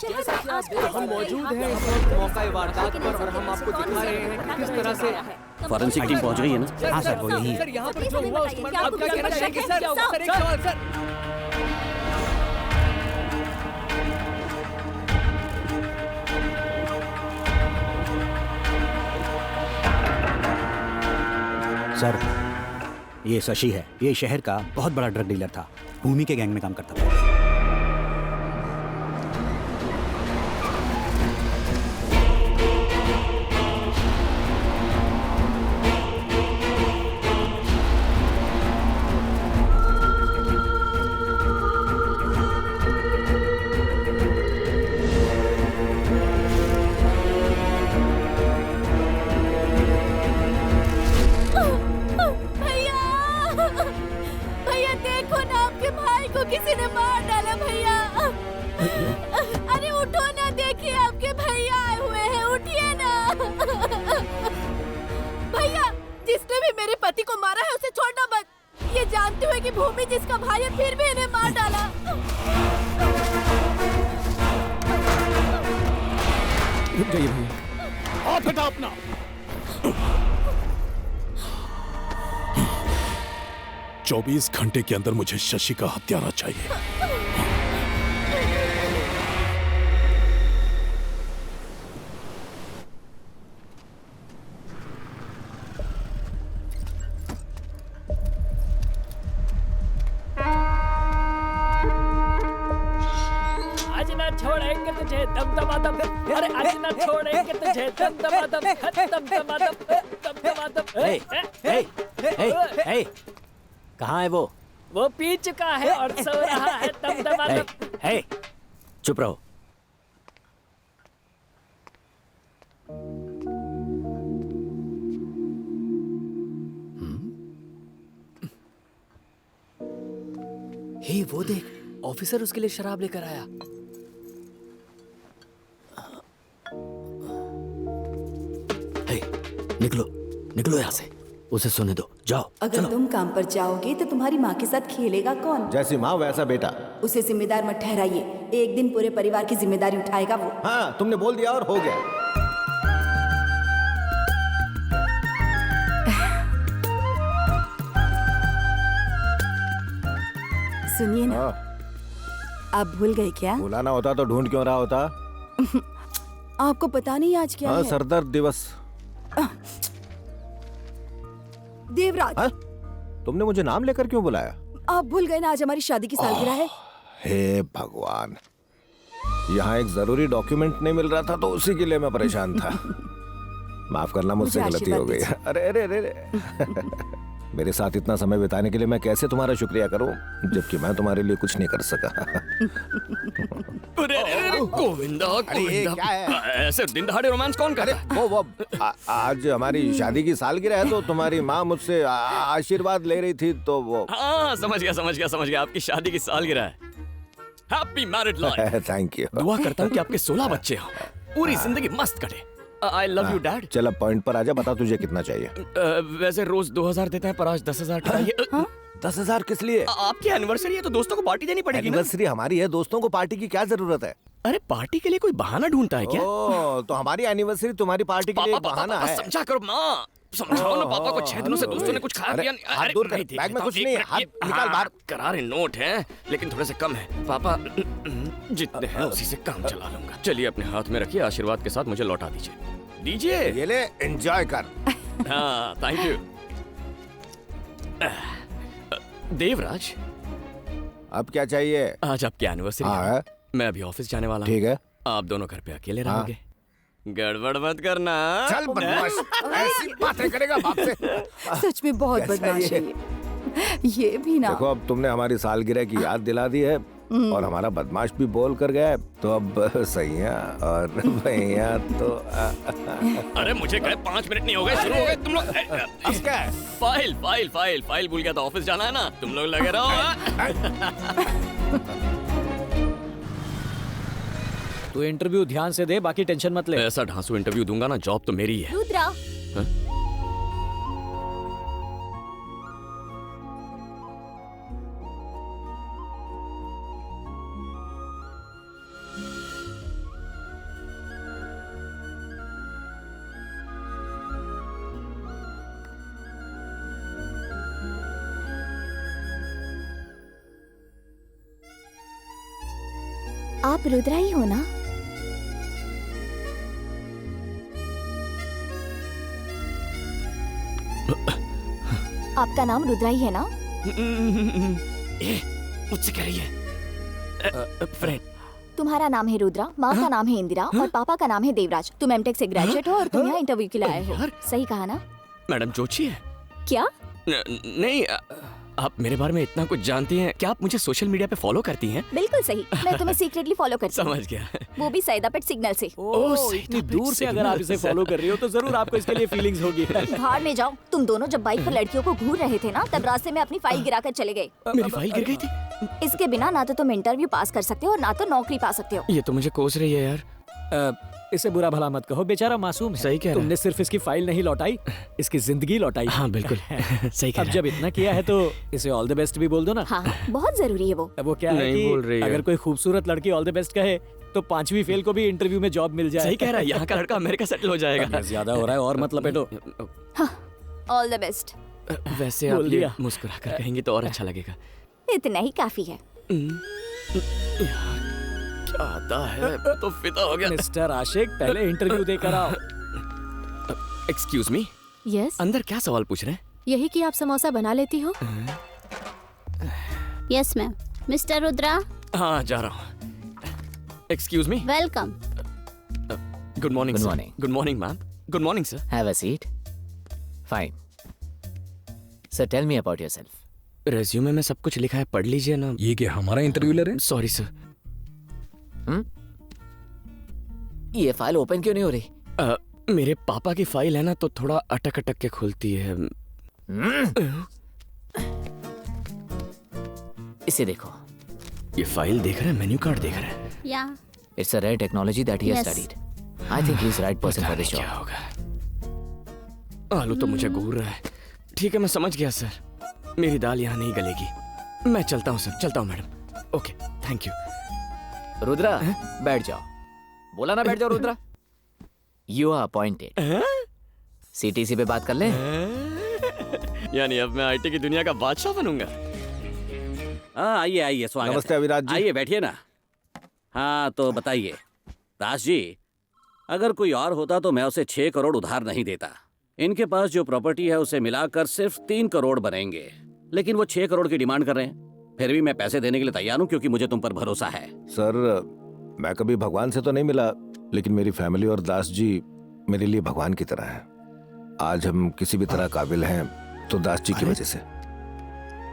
शहर जैसा कि में आप आज देख हम मौजूद हैं इस वक्त मौका वारदात पर और हम आपको दिखा रहे हैं कि किस तरह से फॉरेंसिक टीम पहुंच गई है ना? हाँ सर वो यही है। सर यहाँ पर जो हुआ उसके बारे में आप क्या कहना चाहेंगे सर? सर एक सवाल सर। सर, ये शशि है। ये शहर का बहुत बड़ा ड्रग डीलर था। भूमि के गैंग में काम करता था। किसी ने मार डाला भैया। अरे उठो ना, देखिए आपके भैया आए हुए हैं, उठिए ना। भैया, जिसने भी मेरे पति को मारा है उसे छोड़ना मत। ये जानते हुए कि भूमि जिसका भाई है फिर भी इन्हें मार डाला। रुक जाइए भैया। आप हटा अपना। 24 घंटे के अंदर मुझे शशि का हत्यारा चाहिए। आज ना छोड़ेंगे तुझे दमदमादम। अरे आज ना छोड़ेंगे तुझे दमदमादम दमदमादम दमदमादम। कहाँ है वो? वो पी चुका है और सो रहा है दमदमादम। हे, चुप रहो। हे वो देख, ऑफिसर उसके लिए शराब लेकर आया। हे, निकलो निकलो यहाँ से। उसे सोने दो, जाओ। अगर तुम काम पर जाओगे तो तुम्हारी माँ के साथ खेलेगा कौन? जैसी माँ वैसा बेटा। उसे जिम्मेदार मत ठहराइए। एक दिन पूरे परिवार की जिम्मेदारी उठाएगा वो। हाँ, तुमने बोल दिया और हो गया। सुनिए ना, आप भूल गए क्या? बुलाना होता तो ढूंढ क्यों रहा होता? आपको पता नहीं आज क्या हाँ, है? सरदर्द दिवस। देवराज। हाँ? तुमने मुझे नाम लेकर क्यों बुलाया? आप भूल गए ना, आज हमारी शादी की सालगिरह है। हे भगवान, यहाँ एक जरूरी डॉक्यूमेंट नहीं मिल रहा था तो उसी के लिए मैं परेशान था। माफ करना, मुझसे मुझे गलती हो गई। आशीर्वाद अरे अरे अरे अरे। मेरे साथ इतना समय बिताने के लिए मैं कैसे तुम्हारा शुक्रिया करूं, जबकि मैं तुम्हारे लिए कुछ नहीं कर सका। गोविंदा, ये क्या है? ऐसे दिन दहाड़े रोमांस कौन करे? वो आज हमारी शादी की सालगिरह है तो तुम्हारी माँ मुझसे आशीर्वाद ले रही थी तो वो। हाँ, समझ गया। आपकी शादी की सालगिरह है। Happy married life. Thank you. दुआ करता हूँ कि आपके 16 बच्चे हो, पूरी जिंदगी मस्त कटे। आई लव यू डैड। चल अब पॉइंट पर आजा, बता तुझे कितना चाहिए। वैसे रोज 2000 देते हैं पर आज 10,000 चाहिए। 10,000 किस लिए? आपकी एनिवर्सरी है तो दोस्तों को पार्टी देनी पड़ेगी ना। एनिवर्सरी हमारी है, दोस्तों को पार्टी की क्या जरूरत है? अरे पार्टी के लिए कोई बहाना ढूंढता है क्या? ओह, तो हमारी एनिवर्सरी तुम्हारी पार्टी के लिए बहाना है। समझा करो माँ, समझाओ ना पापा को। 6 दिनों से दोस्तों ने कुछ खाया पिया नहीं। हाथ दूर कर, बैग में कुछ नहीं है, हाथ निकाल बाहर। करारे नोट हैं लेकिन थोड़े से कम है पापा। जितने हैं उसी से काम चला लूंगा। चलिए अपने हाथ में रखिए, आशीर्वाद के साथ मुझे लौटा दीजिए। ये ले, एंजॉय कर। हाँ, थैंक यू। देवराज, अब क्या चाहिए? आज आपकी एनिवर्सरी है। मैं अभी ऑफिस जाने वाला हूँ। ठीक है। आप दोनों घर पे अकेले रहोगे। गड़बड़ मत करना। चल बदमाश, ऐसी बातें करेगा बाप से। सच में बहुत बदमाश है ये भी ना। देखो, अब तुमने हमारी सालगिरह की याद दिला दी है और हमारा बदमाश भी बोल कर गया है, तो अब सैया और भैया तो अरे मुझे कहे 5 मिनट नहीं हो गए, शुरू हो गए तुम लोग। अब क्या है? फाइल भूल गया था, ऑफिस जाना है ना, तुम लोग लगे रहो। तू इंटरव्यू ध्यान से दे, बाकी टेंशन मत ले। ऐसा ढांसू इंटरव्यू दूंगा ना, जॉब तो मेरी है। रुद्रा, आप रुद्रा ही हो ना? आपका नाम रुद्रा ही है ना? ये मुझसे कह रही है फ्रेंड। तुम्हारा नाम है रुद्रा, माँ का नाम है इंदिरा और पापा का नाम है देवराज। तुम एमटेक से ग्रेजुएट हो और तुम यहाँ इंटरव्यू के लिए आए हो। सही कहा ना? मैडम जोशी है? क्या? नहीं, आप मेरे बारे में इतना कुछ जानती हैं। क्या आप मुझे सोशल मीडिया पे फॉलो करती हैं? बिल्कुल सही, मैं तुम्हें सीक्रेटली फॉलो करती हूँ। समझ गया। वो भी सैदापेट सिग्नल से। ओह, इतनी दूर से अगर आप इसे फॉलो कर रही हो तो जरूर आपको इसके लिए फीलिंग्स होगी। भाड़ में जाओ। तुम दोनों जब बाइक पर लड़कियों को घूर रहे थे ना, तब रास्ते में अपनी फाइल गिराकर चले गए। मेरी फाइल गिर गई थी? इसके बिना ना तो तुम इंटरव्यू पास कर सकते हो और ना तो नौकरी पा सकते हो। ये तो मुझे कोस रही है यार। इसे बुरा भला मत कहो, बेचारा मासूम है। सही कह रहा है। तुमने सिर्फ इसकी फाइल नहीं लौटाई, इसकी जिंदगी लौटाई। हाँ बिल्कुल सही कह अब रहा जब इतना किया है तो इसे ऑल द बेस्ट भी बोल दो ना। हाँ, बहुत जरूरी है वो। अब वो क्या है नहीं बोल रही कि है। अगर कोई खूबसूरत लड़की ऑल द बेस्ट कहे तो 5वीं फेल को भी इंटरव्यू में जॉब मिल है। जाए। सही कह रहा है, यहाँ का लड़का अमेरिका सेटल हो जाएगा। ज्यादा हो रहा है और मत लपेटो। All the best. वैसे आप बोल ये दिया। मुस्कुरा कर कहेंगे तो और अच्छा लगेगा। इतना ही काफी है। क्या आता है तो फिदा हो गया। मिस्टर आशिक, पहले इंटरव्यू देकर आओ। एक्सक्यूज मी, यस, अंदर क्या सवाल पूछ रहे हैं? यही कि आप समोसा बना लेती हो? Yes ma'am. मिस्टर रुद्रा, हाँ जा रहा हूँ। Excuse me, welcome. Good morning. Good morning. Good morning ma'am. Good morning sir. Have a seat. Fine. Sir, tell me about yourself. Resume में सब कुछ लिखा है, पढ़ लीजिए ना। ये क्या हमारा इंटरव्यू ले रहे हैं? Sorry sir. ये फाइल ओपन क्यों नहीं हो रही? मेरे पापा की फाइल है ना, तो थोड़ा अटक अटक के खुलती है। इसे देखो. ये फाइल देख रहे हैं, मेन्यू कार्ड देख रहे हैं। या It's a rare technology that he has Yes. studied. I think he's right person पता for this नहीं क्या job. होगा। आलू तो मुझे घूर रहा है। ठीक है, मैं समझ गया सर। मेरी दाल यहाँ नहीं गलेगी। मैं चलता हूँ सर, चलता हूँ madam. Okay, thank you. Rudra, बैठ जाओ. बोला ना बैठ जाओ Rudra. You are appointed. CTC पे बात कर ले. यानी अब मैं आईटी की दुनिया का बादशाह बनूंगा। हाँ, आइए आइए, स्वागत नमस्ते है। अविराज जी। आइए बैठिए ना। हाँ तो बताइए दास जी, अगर कोई और होता तो मैं उसे 6 करोड़ उधार नहीं देता। इनके पास जो प्रॉपर्टी है उसे मिलाकर सिर्फ 3 करोड़ बनेंगे, लेकिन वो 6 करोड़ की डिमांड कर रहे हैं। फिर भी मैं पैसे देने के लिए तैयार हूँ क्योंकि मुझे तुम पर भरोसा है। सर, मैं कभी भगवान से तो नहीं मिला, लेकिन मेरी फैमिली और दास जी मेरे लिए भगवान की तरह है। आज हम किसी भी तरह काबिल हैं तो दास जी की वजह से।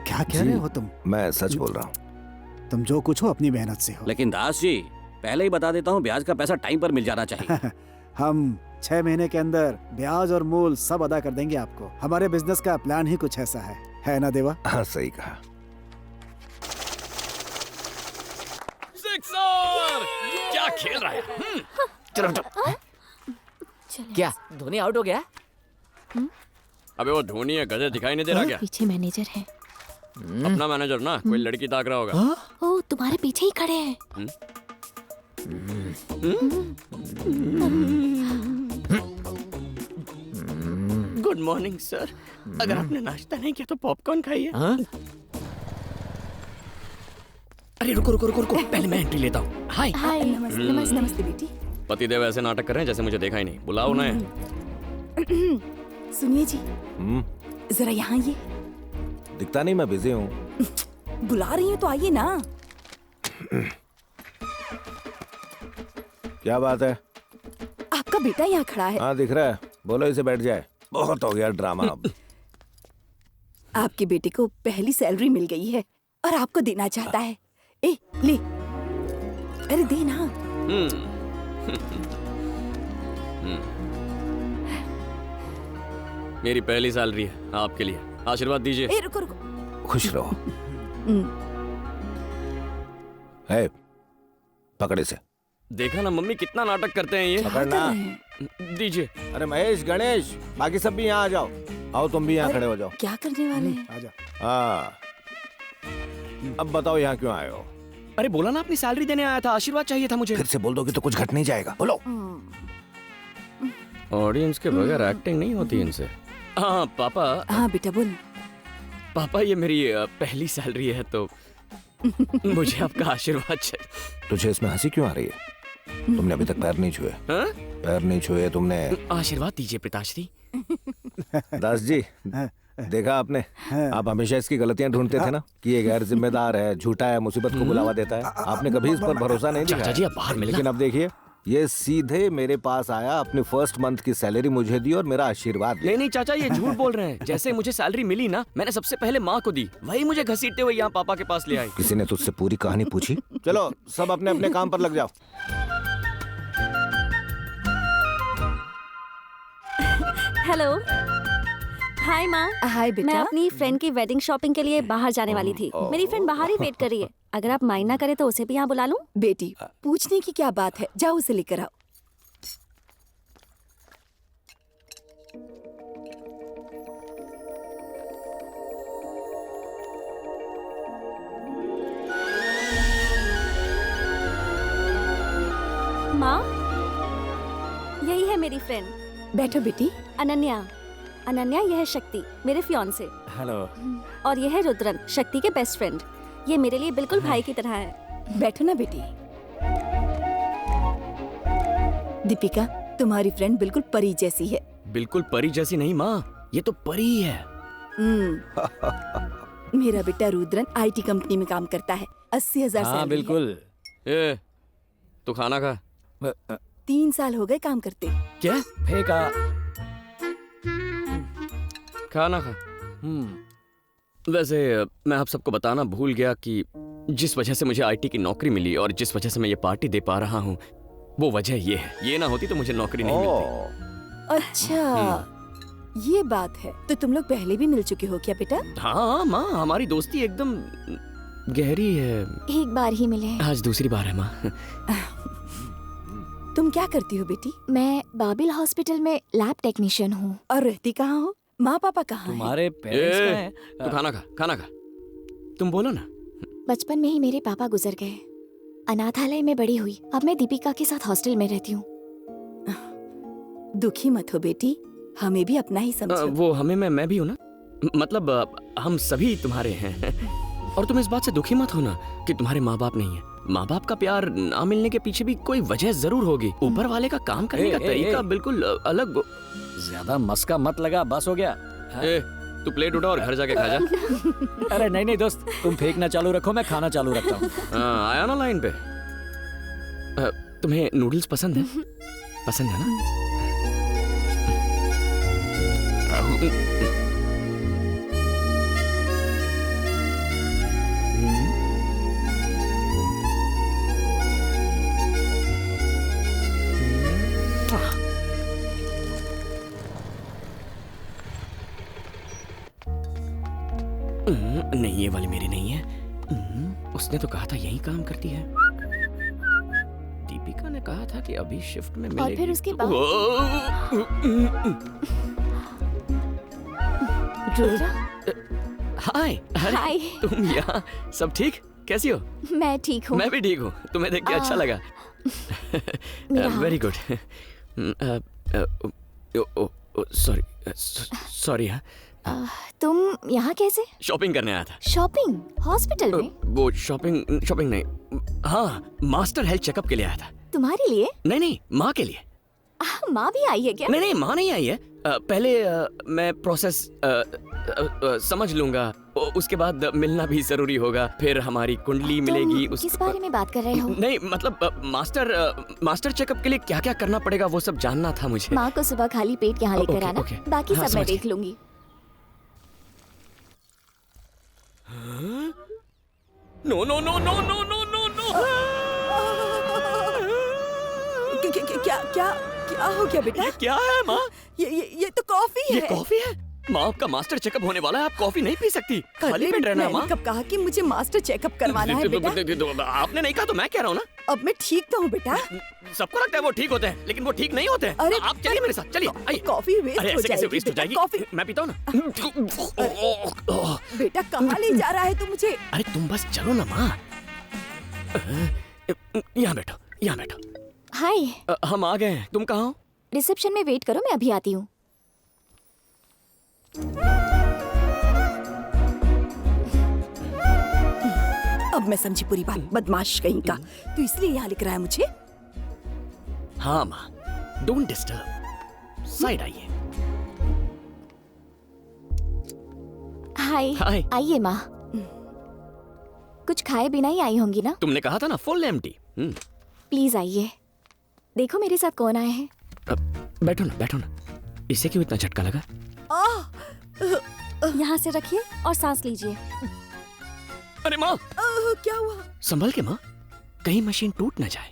क्या कह रहे हो तुम? मैं सच बोल रहा हूँ। तुम जो कुछ हो अपनी मेहनत से हो। लेकिन दास जी, पहले ही बता देता हूँ, ब्याज का पैसा टाइम पर मिल जाना चाहिए। हम 6 महीने के अंदर ब्याज और मूल सब अदा कर देंगे आपको। हमारे बिजनेस का प्लान ही कुछ ऐसा है ना देवा? हाँ, सही कहा। सिक्सर! क्या खेल रहा है? चलो. क्या धोनी आउट हो गया? अबे वो धोनी है, गधे दिखाई नहीं दे रहा क्या? पीछे मैनेजर है। अपना मैनेजर ना, कोई लड़की ताक रहा होगा। ओ, तुम्हारे पीछे ही खड़े हैं। Good morning sir. अगर आपने नाश्ता नहीं किया तो पॉपकॉर्न खाइए। अरे रुको रुको रुको रुको, पहले मैं एंट्री लेता हूँ। हाय। हाय। नमस्ते नमस्ते बेटी। पतिदेव ऐसे नाटक कर रहे हैं जैसे मुझे देखा ही नहीं। बुलाओ उन्हें। सुनिए जी, जरा यहाँ ये दिखता नहीं, मैं बिजी हूँ। बुला रही हूँ तो आइए ना। क्या बात है? आपका बेटा यहाँ खड़ा है। हाँ, दिख रहा है। बोलो इसे बैठ जाए। बहुत हो गया ड्रामा अब। आपके बेटे को पहली सैलरी मिल गई है और आपको देना चाहता है। ए, ले। अरे दे ना। मेरी पहली सैलरी है, आपके लिए। आशीर्वाद दीजिए। ए, रुको रुको। खुश रहो। है, पकड़ इसे। देखा ना मम्मी, कितना नाटक करते हैं ये। पकड़ना। दीजिए। अरे महेश, गणेश, बाकी सब भी यहाँ आ जाओ। आओ, तुम भी यहाँ खड़े हो जाओ। क्या करने वाले हैं? आजा। हाँ, अब बताओ यहाँ क्यों आए हो? अरे बोला ना, अपनी सैलरी देने आया था, आशीर्वाद चाहिए था मुझे। फिर से बोल दोगे तो कुछ घट नहीं जाएगा। बोलो। ऑडियंस के बगैर एक्टिंग नहीं होती इनसे। हाँ पापा। हाँ बेटा बोल। पापा, ये मेरी पहली सैलरी है तो मुझे आपका आशीर्वाद चाहिए। तुझे इसमें हंसी क्यों आ रही है? तुमने अभी तक पैर नहीं छुए। हाँ? पैर नहीं छुए तुमने। आशीर्वाद दीजिए पिताश्री। दास जी, देखा आपने, आप हमेशा इसकी गलतियां ढूंढते थे ना कि ये गैर जिम्मेदार है, झूठा है, मुसीबत को बुलावा देता है। आपने कभी इस पर भरोसा नहीं दिया। चाचा जी, आप बाहर मिलना। लेकिन अब देखिए, ये सीधे मेरे पास आया, अपनी फर्स्ट मंथ की सैलरी मुझे दी और मेरा आशीर्वाद लिया। नहीं चाचा, ये झूठ बोल रहे हैं। जैसे मुझे सैलरी मिली ना, मैंने सबसे पहले माँ को दी, वही मुझे घसीटते हुए यहाँ पापा के पास ले आई। किसी ने तुझसे पूरी कहानी पूछी? चलो सब अपने अपने काम पर लग जाओ। हेलो, हाय माँ। हाय मैं बेटा। अपनी फ्रेंड की वेडिंग शॉपिंग के लिए बाहर जाने वाली थी। मेरी फ्रेंड बाहर ही वेट कर रही है। अगर आप माइंड ना करे तो उसे भी यहाँ बुला लूं? बेटी, पूछने की क्या बात है, जाओ उसे लेकर आओ। माँ, यही है मेरी फ्रेंड। बैठो बेटी। अनन्या। अनन्या, यह है शक्ति, मेरे फियांसे। हेलो। और यह है रुद्रन, शक्ति के बेस्ट फ्रेंड। ये मेरे लिए बिल्कुल भाई की तरह है। बैठो ना बेटी। दीपिका, तुम्हारी फ्रेंड बिल्कुल परी जैसी है। बिल्कुल परी जैसी नहीं माँ, ये तो परी ही है। मेरा बेटा रुद्रन आईटी कंपनी में काम करता है। 80,000 हाँ बिल्कुल। ए, तू खाना खा। 3 साल हो गए काम करते। क्या? फेंका। खाना खा। वैसे मैं आप सबको बताना भूल गया कि जिस वजह से मुझे आईटी की नौकरी मिली और जिस वजह से मैं ये पार्टी दे पा रहा हूँ, वो वजह ये है। ये ना होती तो मुझे नौकरी नहीं मिलती। अच्छा, ये बात है। तो तुम लोग पहले भी मिल चुके हो क्या बेटा? हाँ माँ, हमारी दोस्ती एकदम गहरी है। एक बार ही मिले। आज दूसरी बार है माँ। तुम क्या करती हो बेटी? मैं बाबिल हॉस्पिटल में लैब टेक्नीशियन हूँ। और रहती कहाँ हो? माँ पापा कहाँ हैं? तुम्हारे पेरेंट्स कहाँ हैं? तू खाना खा, खाना खा। तुम बोलो ना। बचपन में ही मेरे पापा गुजर गए। अनाथालय में बड़ी हुई। अब मैं दीपिका के साथ हॉस्टल में रहती हूँ। दुखी मत हो बेटी, हमें भी अपना ही समझो। वो हमें मैं भी हूँ ना, मतलब हम सभी तुम्हारे हैं। और तुम इस बात से दुखी मत होना कि तुम्हारे माँ बाप नहीं है। माँ बाप का प्यार ना मिलने के पीछे भी कोई वजह जरूर होगी। ऊपर वाले का काम करने का तरीका बिल्कुल अलग। ज्यादा मस्का मत लगा, बस हो गया। तू प्लेट उठा और घर जाके खा जा। अरे नहीं दोस्त, तुम फेंकना चालू रखो, मैं खाना चालू रखता हूँ। आया ना लाइन पे। तुम्हें नूडल्स पसंद है? पसंद है ना? नहीं, ये वाली मेरी नहीं है। उसने तो कहा था यही काम करती है। दीपिका ने कहा था कि अभी शिफ्ट में मिलेगी। और फिर उसके बाद हाय। हाय। तुम यहाँ? सब ठीक? कैसी हो? मैं ठीक हूँ। मैं भी ठीक हूँ। तुम्हें देख के अच्छा लगा। Very good. सॉरी। हाँ, तुम यहाँ कैसे? शॉपिंग करने आया था। शॉपिंग? हॉस्पिटल में? वो शॉपिंग नहीं, हाँ, मास्टर हेल्थ चेकअप के लिए आया था। तुम्हारे लिए? नहीं, माँ के लिए। माँ भी आई है क्या? नहीं, माँ नहीं आई है। पहले मैं प्रोसेस समझ लूंगा, उसके बाद मिलना भी जरूरी होगा। फिर हमारी कुंडली मिलेगी। किस बारे में बात कर रहे हो? नहीं, मतलब मास्टर चेकअप के लिए क्या क्या करना पड़ेगा वो सब जानना था मुझे। माँ को सुबह खाली पेट यहाँ लेकर आना। बाकी सब मैं देख लूंगी। नो। क्या हो गया बेटा? क्या है माँ? ये तो कॉफी है। ये कॉफी है? माँ, आपका मास्टर चेकअप होने वाला है, आप कॉफी नहीं पी सकती। खाली पेट रहना माँ। कब कहा कि मुझे मास्टर चेकअप करवाना है बेटा? आपने नहीं कहा तो मैं कह रहा हूँ ना। अब मैं ठीक तो हूँ बेटा। सबको लगता है वो ठीक होते हैं, लेकिन वो ठीक नहीं होते हैं। अरे आप चलिए मेरे साथ, चलिए। आइए। कॉफी वेस्ट हो जाएगी। वेस्ट हो जाएगी? कॉफी मैं पीता हूँ ना। बेटा कहाँ ले जा रहा है तू मुझे? अरे तुम बस चलो ना माँ। यहाँ बैठो। हाय। हम आ गए हैं। तुम कहाँ हो? रिसेप्शन में वेट करो, मैं अभी आती हूँ। अब मैं समझी पूरी बात, बदमाश कहीं का। तू इसलिए यहाँ लिख रहा है मुझे? हाँ माँ, डोंट डिस्टर्ब, साइड आइए। हाय। हाय। आइए माँ। कुछ खाए बिना ही आई होंगी ना? तुमने कहा था ना फुल एम्प्टी। प्लीज आइए, देखो मेरे साथ कौन आए हैं। बैठो ना, बैठो ना। इसे क्यों इतना झटका लगा? यहाँ से रखिए और सांस लीजिए। अरे माँ, क्या हुआ? संभल के माँ, कहीं मशीन टूट ना जाए।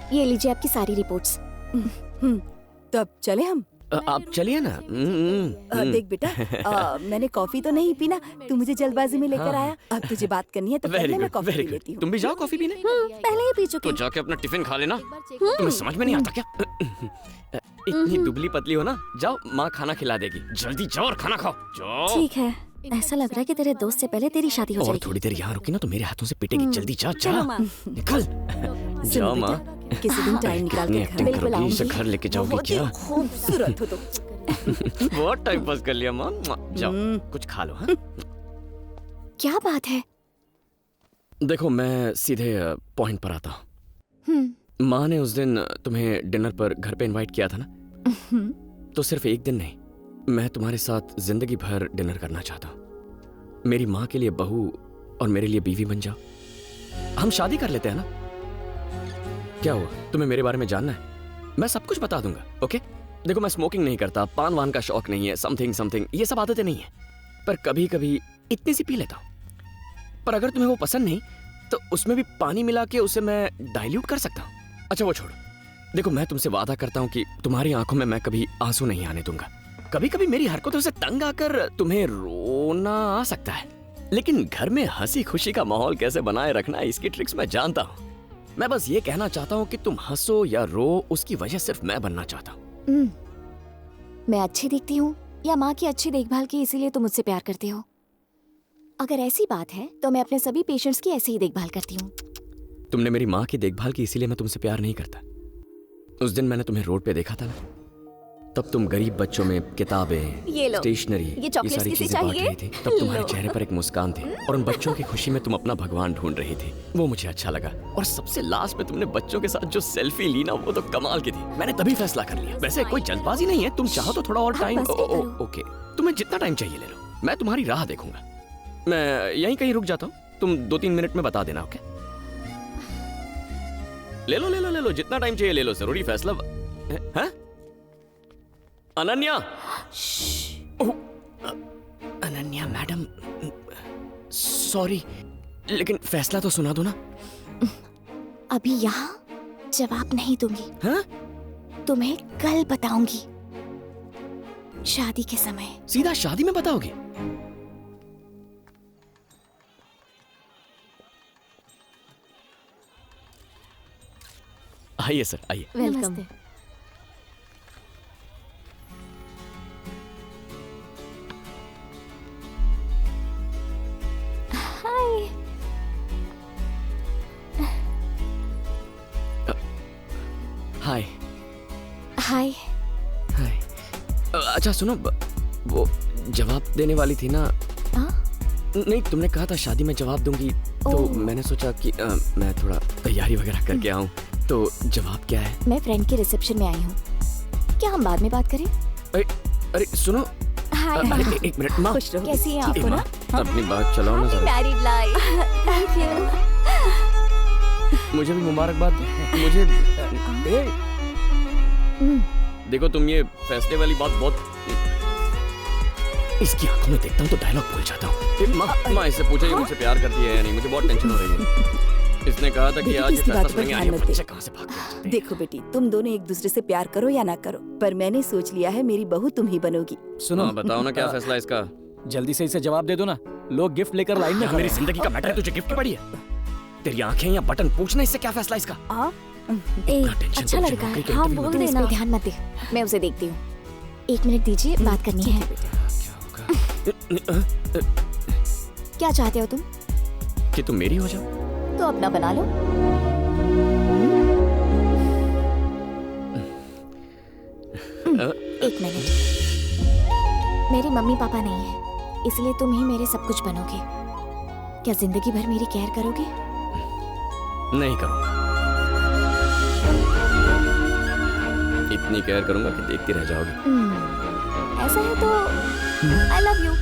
ये लीजिए आपकी सारी रिपोर्ट्स। तो अब चले हम? आप चलिए ना। देख बेटा, मैंने कॉफी तो नहीं पीना, तू मुझे जल्दबाजी में लेकर हाँ। आया। अब तुझे बात करनी है तो वेरी पहले मैं गुड, कॉफी वेरी पी लेती गुड। हूँ। तुम भी जाओ कॉफी पीने। पहले ही पी चुकी तो जाके अपना टिफिन खा लेना। तुम्हें समझ में नहीं आता क्या? इतनी दुबली पतली हो ना, जाओ माँ खाना खिला देगी। जल्दी जाओ और खाना खाओ, जाओ। ठीक है, ऐसा लग रहा है कि तेरे दोस्त से पहले तेरी शादी हो और जाएगी। थोड़ी देर यहाँ रुकी ना तो मेरे हाथों से पिटेगी। जल्दी जा, जा, चलो माँ। निकल। जाओ माँ। किसी दिन टाइम निकाल कितनी के एक्टिंग घर करोगी, इसे घर लेके जाओगी बहुत ही क्या? खूबसूरत हो तुम। बहुत टाइम पास कर लिया माँ। जाओ कुछ खा लो। हाँ? क्या बात है? देखो मैं सीधे पॉइंट पर आता हूँ। माँ ने उस दिन तुम्हें डिनर पर घर पे इनवाइट किया था ना, तो सिर्फ एक दिन नहीं, मैं तुम्हारे साथ जिंदगी भर डिनर करना चाहता हूँ। मेरी माँ के लिए बहू और मेरे लिए बीवी बन जाओ। हम शादी कर लेते हैं ना? क्या हुआ, तुम्हें मेरे बारे में जानना है? मैं सब कुछ बता दूंगा। ओके? देखो मैं स्मोकिंग नहीं करता, पान वान का शौक नहीं है, समथिंग ये सब आदतें नहीं है, पर कभी कभी इतनी सी पी लेता हूँ। पर अगर तुम्हें वो पसंद नहीं तो उसमें भी पानी मिला के उसे मैं डाइल्यूट कर सकता हूँ। अच्छा वो छोड़ो, देखो मैं तुमसे वादा करता हूँ कि तुम्हारी आंखों में मैं कभी आंसू नहीं आने दूंगा। कभी कभी मेरी हरकतों से तंग आकर तुम्हें रोना आ सकता है, लेकिन घर में हंसी खुशी का माहौल कैसे बनाए रखना है इसकी ट्रिक्स मैं जानता हूँ। मैं बस ये कहना चाहता हूँ कि तुम हंसो या रो, उसकी वजह सिर्फ मैं बनना चाहता हूँ। मैं अच्छी दिखती हूँ या माँ की अच्छी देखभाल की इसीलिए तुम मुझसे प्यार करते हो? अगर ऐसी बात है तो मैं अपने सभी पेशेंट्स की ऐसे ही देखभाल करती हूँ। तुमने मेरी माँ की देखभाल की इसीलिए मैं तुमसे प्यार नहीं करता। उस दिन मैंने तुम्हें रोड पे देखा था ना, तब तुम गरीब बच्चों में किताबें, ये लो, स्टेशनरी, ये चॉकलेट्स सारी किसे चीजें बांट चाहिए? रही थी। तब तुम्हारे लो। चेहरे पर एक मुस्कान थी और उन बच्चों की खुशी में तुम अपना भगवान ढूंढ रही थी। वो मुझे अच्छा लगा। और सबसे लास्ट में तुमने बच्चों के साथ जो सेल्फी ली ना, वो तो कमाल की थी। मैंने तभी फैसला कर लिया। वैसे कोई जल्दबाजी नहीं है, तुम चाहो तो थोड़ा और टाइम। ओके, तुम्हें जितना टाइम चाहिए ले लो, मैं तुम्हारी राह देखूंगा। मैं यहीं कहीं रुक जाता हूँ, तुम 2-3 मिनट में बता देना। ओके? ले लो, जितना टाइम चाहिए ले लो। जरूरी फैसला है? अनन्या, अनन्या मैडम, सॉरी, लेकिन फैसला तो सुना दो ना। अभी यहाँ जवाब नहीं दूंगी। हाँ? तुम्हें कल बताऊंगी, शादी के समय। सीधा शादी में बताओगे? आइए सर, आइए। वेलकम। हाय। हाय। हाय। हाय। अच्छा सुनो, वो जवाब देने वाली थी ना? नहीं, तुमने कहा था शादी में जवाब दूंगी, तो मैंने सोचा कि मैं थोड़ा तैयारी वगैरह करके आऊं। तो जवाब क्या है? मैं फ्रेंड के रिसेप्शन में आई हूँ, क्या हम बाद में बात करें? अरे सुनो। हाय। अरे एक मिनट माँ, कैसी हैं आप? माँ, अपनी बात चलाओ ना जरा। Married life. Thank you. मुझे भी मुबारकबाद। मुझे देखो, तुम ये फैसले वाली बात बहुत, इसकी आंखों में देखता हूँ तो डायलॉग भूल जाता हूँ। माँ इससे पूछा ये मुझसे प्यार करती है या नहीं, मुझे बहुत टेंशन हो रही है। इसने कहा था कि आज ये फैसला सुनेंगे। आज ये बच्चे कहाँ से भाग गए? देखो बेटी, तुम दोनों एक दूसरे से प्यार करो या ना करो, पर मैंने सोच लिया है मेरी बहू तुम ही बनोगी। सुनो, बताओ ना क्या फैसला इसका। जल्दी से इसे जवाब दे दो ना, लोग गिफ्ट लेकर लाइन में खड़े मेरी हैं। जिंदगी का मैटर है, तुझे गिफ्ट की पड़ी है? तेरी आंखें या बटन, पूछना इससे क्या फैसला इसका। अच्छा लड़का है, हाँ बोल देना। ध्यान मत दे, मैं उसे देखती हूँ। 1 मिनट दीजिए, बात करनी है। क्या चाहते हो तुम? कि तुम मेरी हो जाओ? तो अपना बना लो। एक मिनट, मेरे मम्मी पापा नहीं है, इसलिए तुम ही मेरे सब कुछ बनोगे। क्या जिंदगी भर मेरी केयर करोगे? नहीं करूंगा। इतनी केयर करूंगा कि देखती रह जाओगी। ऐसा है तो आई लव यू।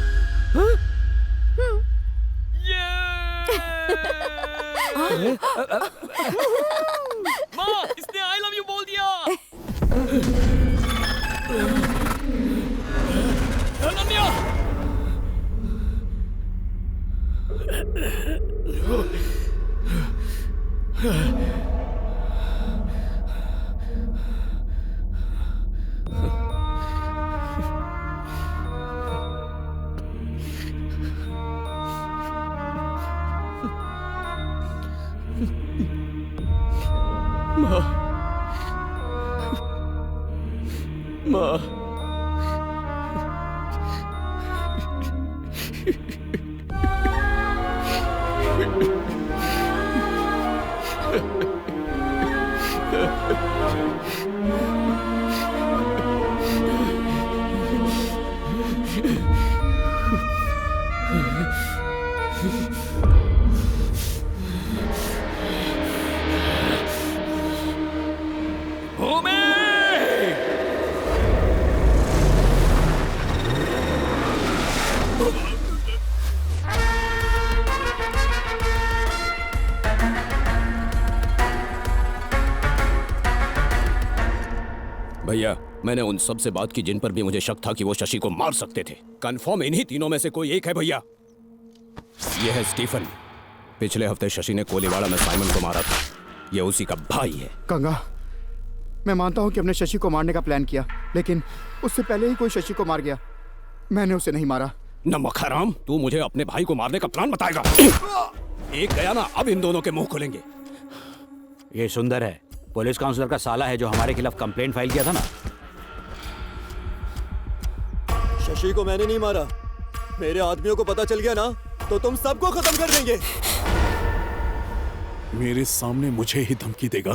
माँ, इसने आई लव यू बोल दिया। अनन्या! माँ, भैया, मैंने उन सब से बात की जिन पर भी मुझे शक था कि वो शशि को मार सकते थे। कंफर्म इन्हीं तीनों में से कोई एक है भैया। ये है स्टीफन। पिछले हफ्ते शशि ने कोलीवाड़ा में साइमन को मारा था। ये उसी का भाई है। गंगा, मैं मानता हूँ कि हमने शशि को मारने का प्लान किया, लेकिन उससे पहले ही कोई शशि को मार गया। मैंने उसे नहीं मारा। नमक हराम, तू मुझे अपने भाई को मारने का प्लान बताएगा? एक गया ना, अब इन दोनों के मुंह खुलेंगे। ये सुंदर है, पुलिस काउंसलर का साला है जो हमारे खिलाफ कंप्लेंट फाइल किया था ना। शशि को मैंने नहीं मारा। मेरे आदमियों को पता चल गया ना तो तुम सबको खत्म कर देंगे। मेरे सामने मुझे ही धमकी देगा?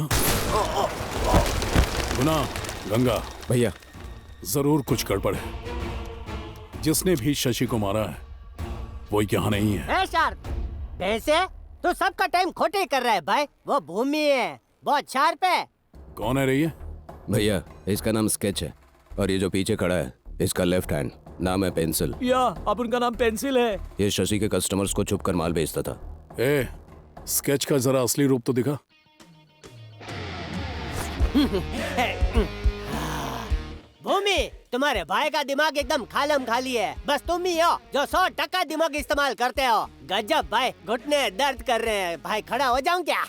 गुना, गंगा भैया, जरूर कुछ गड़बड़ है। जिसने भी शशि को मारा है वो यहाँ नहीं है। शार्प, वैसे तो सबका टाइम खोटे कर रहा है भाई। वो भूमि है, बहुत शार्प है। कौन है रही है? भैया, इसका नाम स्केच है और ये जो पीछे खड़ा है इसका लेफ्ट हैंड, नाम है पेंसिल। या अब उनका नाम पेंसिल है। ये शशि के कस्टमर्स को छुप कर माल बेचता था। ए, स्केच का जरा असली रूप तो दिखा। भूमि, तुम्हारे भाई का दिमाग एकदम खालम खाली है। बस तुम ही हो जो 100% दिमाग इस्तेमाल करते हो। गजब भाई, घुटने दर्द कर रहे हैं भाई। खड़ा हो जाऊं क्या?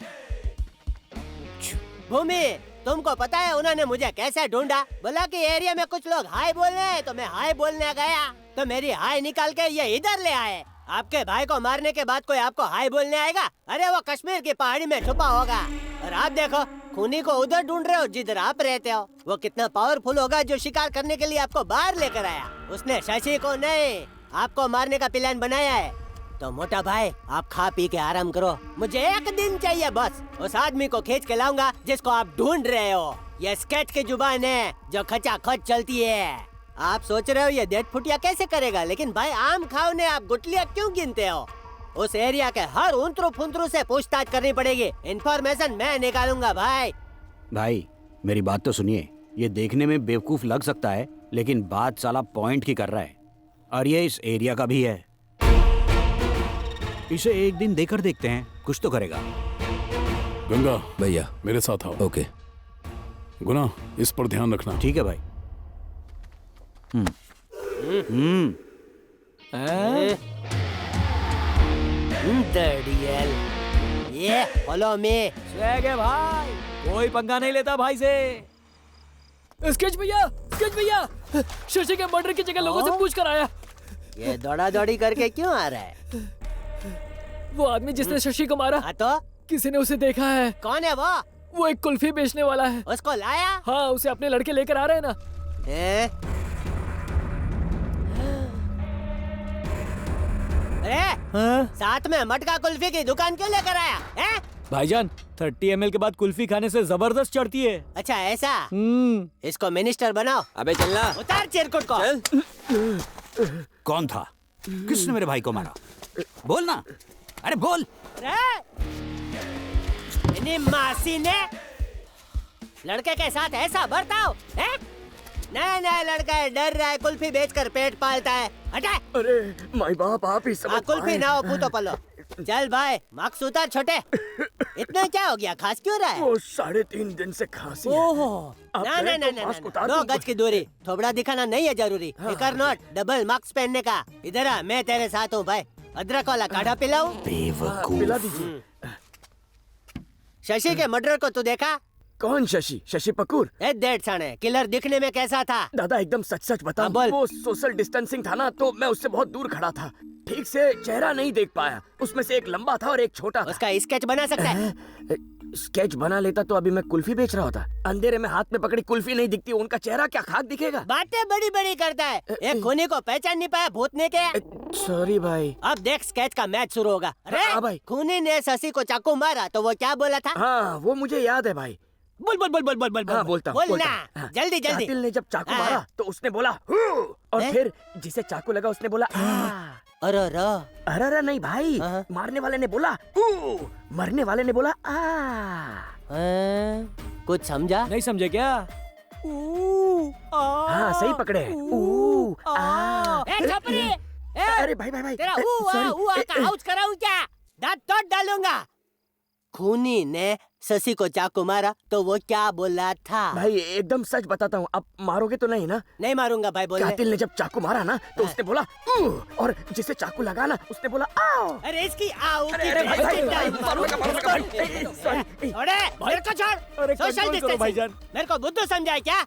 भूमि, तुमको पता है उन्होंने मुझे कैसे ढूंढा? बोला कि एरिया में कुछ लोग हाय बोल रहे हैं, तो मैं हाय बोलने गया तो मेरी हाय निकाल के ये इधर ले आए। आपके भाई को मारने के बाद कोई आपको हाय बोलने आएगा? अरे वो कश्मीर की पहाड़ी में छुपा होगा। और आप देखो, खूनी को उधर ढूंढ रहे हो जिधर आप रहते हो। वो कितना पावरफुल होगा जो शिकार करने के लिए आपको बाहर लेकर आया। उसने शशि को नहीं, आपको मारने का प्लान बनाया है। तो मोटा भाई, आप खा पी के आराम करो। मुझे एक दिन चाहिए बस। उस आदमी को खींच के लाऊंगा जिसको आप ढूंढ रहे हो। ये स्केच की जुबान है जो खचाखच चलती है। आप सोच रहे हो ये डेढ़ फुटिया कैसे करेगा, लेकिन भाई आम खाओ ने आप गुटलियां क्यों गिनते हो? उस एरिया के हर उंतरू फुंतरू से पूछताछ करनी पड़ेगी। इन्फॉर्मेशन मैं निकालूंगा भाई। भाई, मेरी बात तो सुनिए। ये देखने में बेवकूफ लग सकता है, लेकिन बात साला पॉइंट की कर रहा है। और ये इस एरिया का भी है। इसे एक दिन देकर देखते हैं, कुछ तो करेगा। गंगा भैया, मेरे साथ आओ। ओके। गुना, इस पर ध्यान रखना। ठीक है भाई। ये फॉलो मी। स्वैग है भाई, कोई पंगा नहीं लेता भाई से। स्केच भैया, स्केच भैया, शशि के मर्डर की जगह लोगों से पूछ कर आया। ये दौड़ा दौड़ी करके क्यों आ रहा है? वो आदमी जिसने शशि को मारा, तो किसी ने उसे देखा है। कौन है वो? वो एक कुल्फी बेचने वाला है। उसको लाया? हाँ, उसे अपने लड़के लेकर आ रहे हैं ना। अरे साथ में मटका कुल्फी की दुकान क्यों लेकर आया है? भाईजान 30 ml के बाद कुल्फी खाने से जबरदस्त चढ़ती है। अच्छा ऐसा? इसको मिनिस्टर बनाओ। अबे चलना। उतार चिरकुट को। कौन था? किसने मेरे भाई को मारा? बोल ना, अरे बोल। मासी ने लड़के के साथ ऐसा बर्ताव है? नया लड़का है, डर रहा है, कुल्फी बेचकर पेट पालता है। हटा। अरे माई बाप आप ही समझ कुल्फी ना हो पूतो पलो। चल भाई मार्क्स उतार छोटे। इतना क्या हो गया, खांस क्यों रहा है? वो 3.5 दिन से खांसी है। ओहो ना 2 गज की दूरी, थोबड़ा दिखाना नहीं है जरूरी। फिकर नोट, डबल मार्क्स पहनने का। इधर आ, मैं तेरे साथ हूँ भाई। अदरक वाला काढ़ा पिलाऊं? पिला दीजिए। शशि के मर्डर को तू देखा? कौन शशि? शशि पकूर? डेढ़ साढ़े किलर दिखने में कैसा था? दादा एकदम सच बता। वो सोशल डिस्टेंसिंग था ना, तो मैं उससे बहुत दूर खड़ा था, ठीक से चेहरा नहीं देख पाया। उसमें से एक लंबा था और एक छोटा। उसका स्केच बना सकता है? स्केच बना लेता तो अभी मैं कुल्फी बेच रहा होता। अंधेरे में हाथ में पकड़ी कुल्फी नहीं दिखती, उनका चेहरा क्या खाक दिखेगा? बातें बड़ी बड़ी करता है। एक खूनी को पहचान नहीं पाया भूतने के। सॉरी भाई। अब देख स्केच का मैच शुरू होगा। अरे भाई, खूनी ने शशि को चाकू मारा तो वो क्या बोला था? हाँ वो मुझे याद है भाई। बोल हाँ, बोलता बोल ना। हाँ। जल्दी कातिल ने जब चाकू मारा तो उसने बोला और फिर जिसे चाकू लगा उसने बोला अरे नहीं भाई, मारने वाले ने बोला मरने वाले ने बोला कुछ समझा? नहीं समझे क्या? हाँ सही पकड़े। छपरी, अरे भाई तेरा का आउच कराऊं क्या? दांत तोड़ डालूंगा। खूनी ने शशि को चाकू मारा तो वो क्या बोला था? भाई एकदम सच बताता हूँ, आप मारोगे तो नहीं ना? नहीं मारूंगा भाई। बोले कातिल ने जब चाकू मारा ना तो उसने बोला और जिसे चाकू लगा ना उसने बोला आओ। अरे इसकी आओ की अरे भाई मेरे को छोड़। सोशल डिस्टेंसिंग मेरे को बुद्धू समझा है क्या?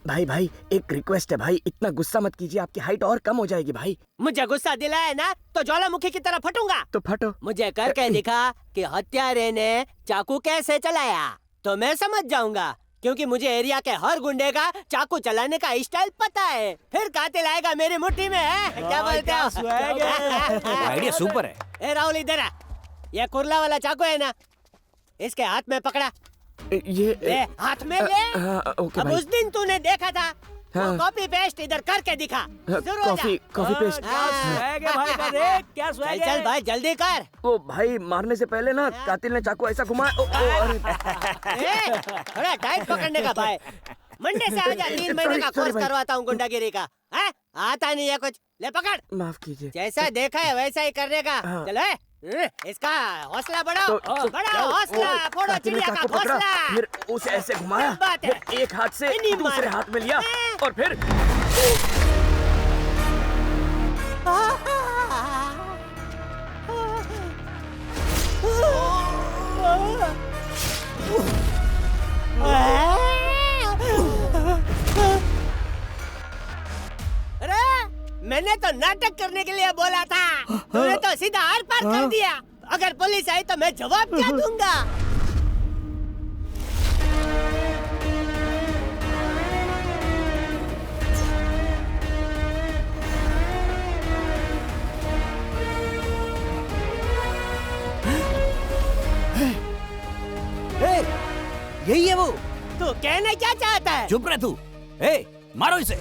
भाई एक रिक्वेस्ट है भाई, इतना गुस्सा मत कीजिए, आपकी हाइट और कम हो जाएगी भाई। मुझे गुस्सा दिलाया ना तो ज्वालामुखी की तरह फटूंगा। तो फटो। मुझे करके दिखा कि हत्यारे ने चाकू कैसे चलाया तो मैं समझ जाऊंगा, क्योंकि मुझे एरिया के हर गुंडे का चाकू चलाने का स्टाइल पता है। फिर कातिल आएगा मेरी मुट्ठी में है। क्या बोलते हो? आइडिया सुपर है। ए राहुल इधर आ, ये कुर्ला वाला चाकू है ना, इसके हाथ में पकड़ा। ये हाथ में ले। अब उस दिन तूने देखा था, कॉपी पेस्ट इधर करके दिखा। Copy paste. क्या चल भाई जल्दी कर। ओ भाई मारने से पहले ना कातिल ने चाकू ऐसा घुमाया। थोड़ा टाइट पकड़ने का भाई। मंडे से आजा, 3 महीने का कोर्स करवाता हूँ गुंडागिरी का। आता नहीं है कुछ, ले पकड़। माफ कीजिए। जैसा देखा है वैसा ही करने का। चलो इसका हौसला बढ़ाओ, बढ़ाओ हौसला। फोड़ो चिड़िया का घोंसला। फिर उसे ऐसे घुमाया, फिर एक हाथ से दूसरे हाथ में लिया और फिर अरे मैंने तो नाटक करने के लिए बोला था, तूने तो सीधा आर पार कर दिया। अगर पुलिस आई तो मैं जवाब क्या दूंगा? यही है वो। तू कहना क्या चाहता है? चुप रह तू। मारो इसे।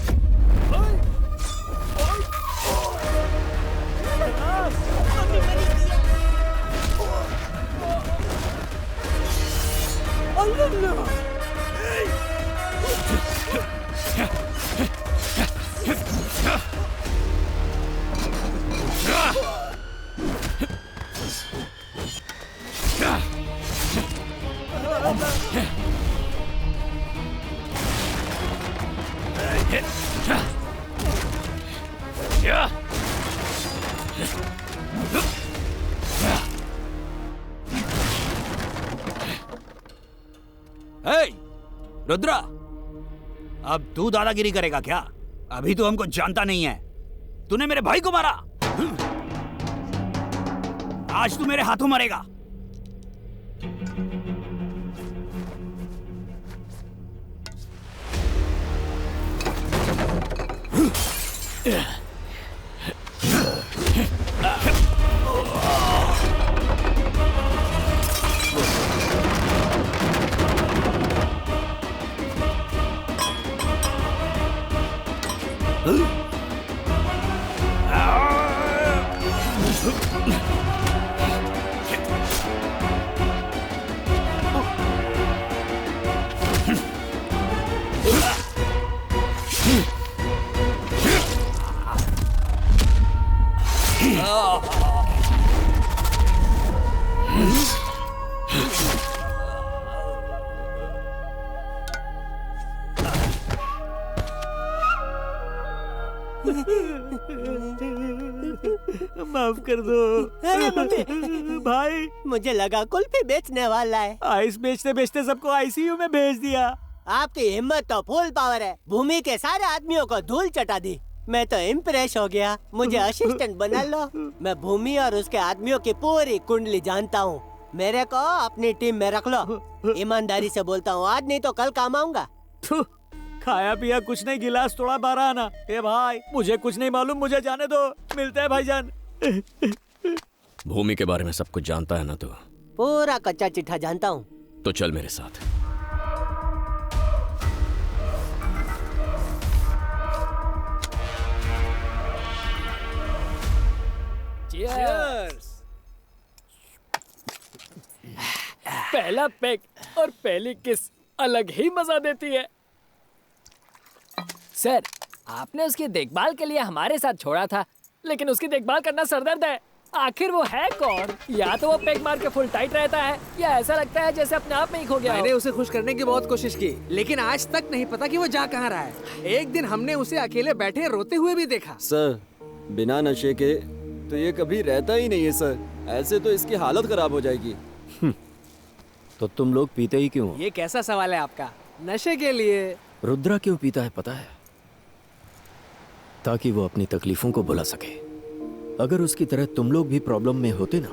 रुद्रा, अब तू दादागिरी करेगा क्या? अभी तो हमको जानता नहीं है। तूने मेरे भाई को मारा, आज तू मेरे हाथों मरेगा। माफ कर दो। अरे मम्मी, भाई मुझे लगा कुल्फी बेचने वाला है। आइस बेचते बेचते सबको आईसीयू में भेज दिया। आपकी हिम्मत तो फुल पावर है। भूमि के सारे आदमियों को धूल चटा दी। मैं तो इम्प्रेस हो गया। मुझे असिस्टेंट बना लो। मैं भूमि और उसके आदमियों की पूरी कुंडली जानता हूँ। मेरे को अपनी टीम में रख लो। ईमानदारी से बोलता हूँ, आज नहीं तो कल काम आऊंगा। खाया पिया कुछ नहीं, गिलास थोड़ा 12 आना। ए भाई, मुझे कुछ नहीं मालूम, मुझे जाने दो। मिलते हैं भाईजान। भूमि के बारे में सब कुछ जानता है ना तू? पूरा कच्चा चिट्ठा जानता हूँ। तो चल मेरे साथ। Cheers! पहला पेग और पहली किस अलग ही मजा देती है। सर, आपने उसकी देखभाल के लिए हमारे साथ छोड़ा था, लेकिन उसकी देखभाल करना सरदर्द है। आखिर वो है कौन? या तो वो पेग मार के फुल टाइट रहता है, या ऐसा लगता है जैसे अपने आप में ही खो गया हो। मैंने उसे खुश करने की बहुत कोशिश की, लेकिन आज तक नहीं पता कि वो जा कहाँ रहा है। एक दिन हमने उसे अकेले बैठे रोते हुए भी देखा। सर, बिना नशे के तो ये कभी रहता ही नहीं है सर। ऐसे तो इसकी हालत खराब हो जाएगी। तो तुम लोग पीते ही क्यों? ये कैसा सवाल है आपका? नशे के लिए। रुद्रा क्यों पीता है पता है? ताकि वो अपनी तकलीफों को भुला सके। अगर उसकी तरह तुम लोग भी प्रॉब्लम में होते ना,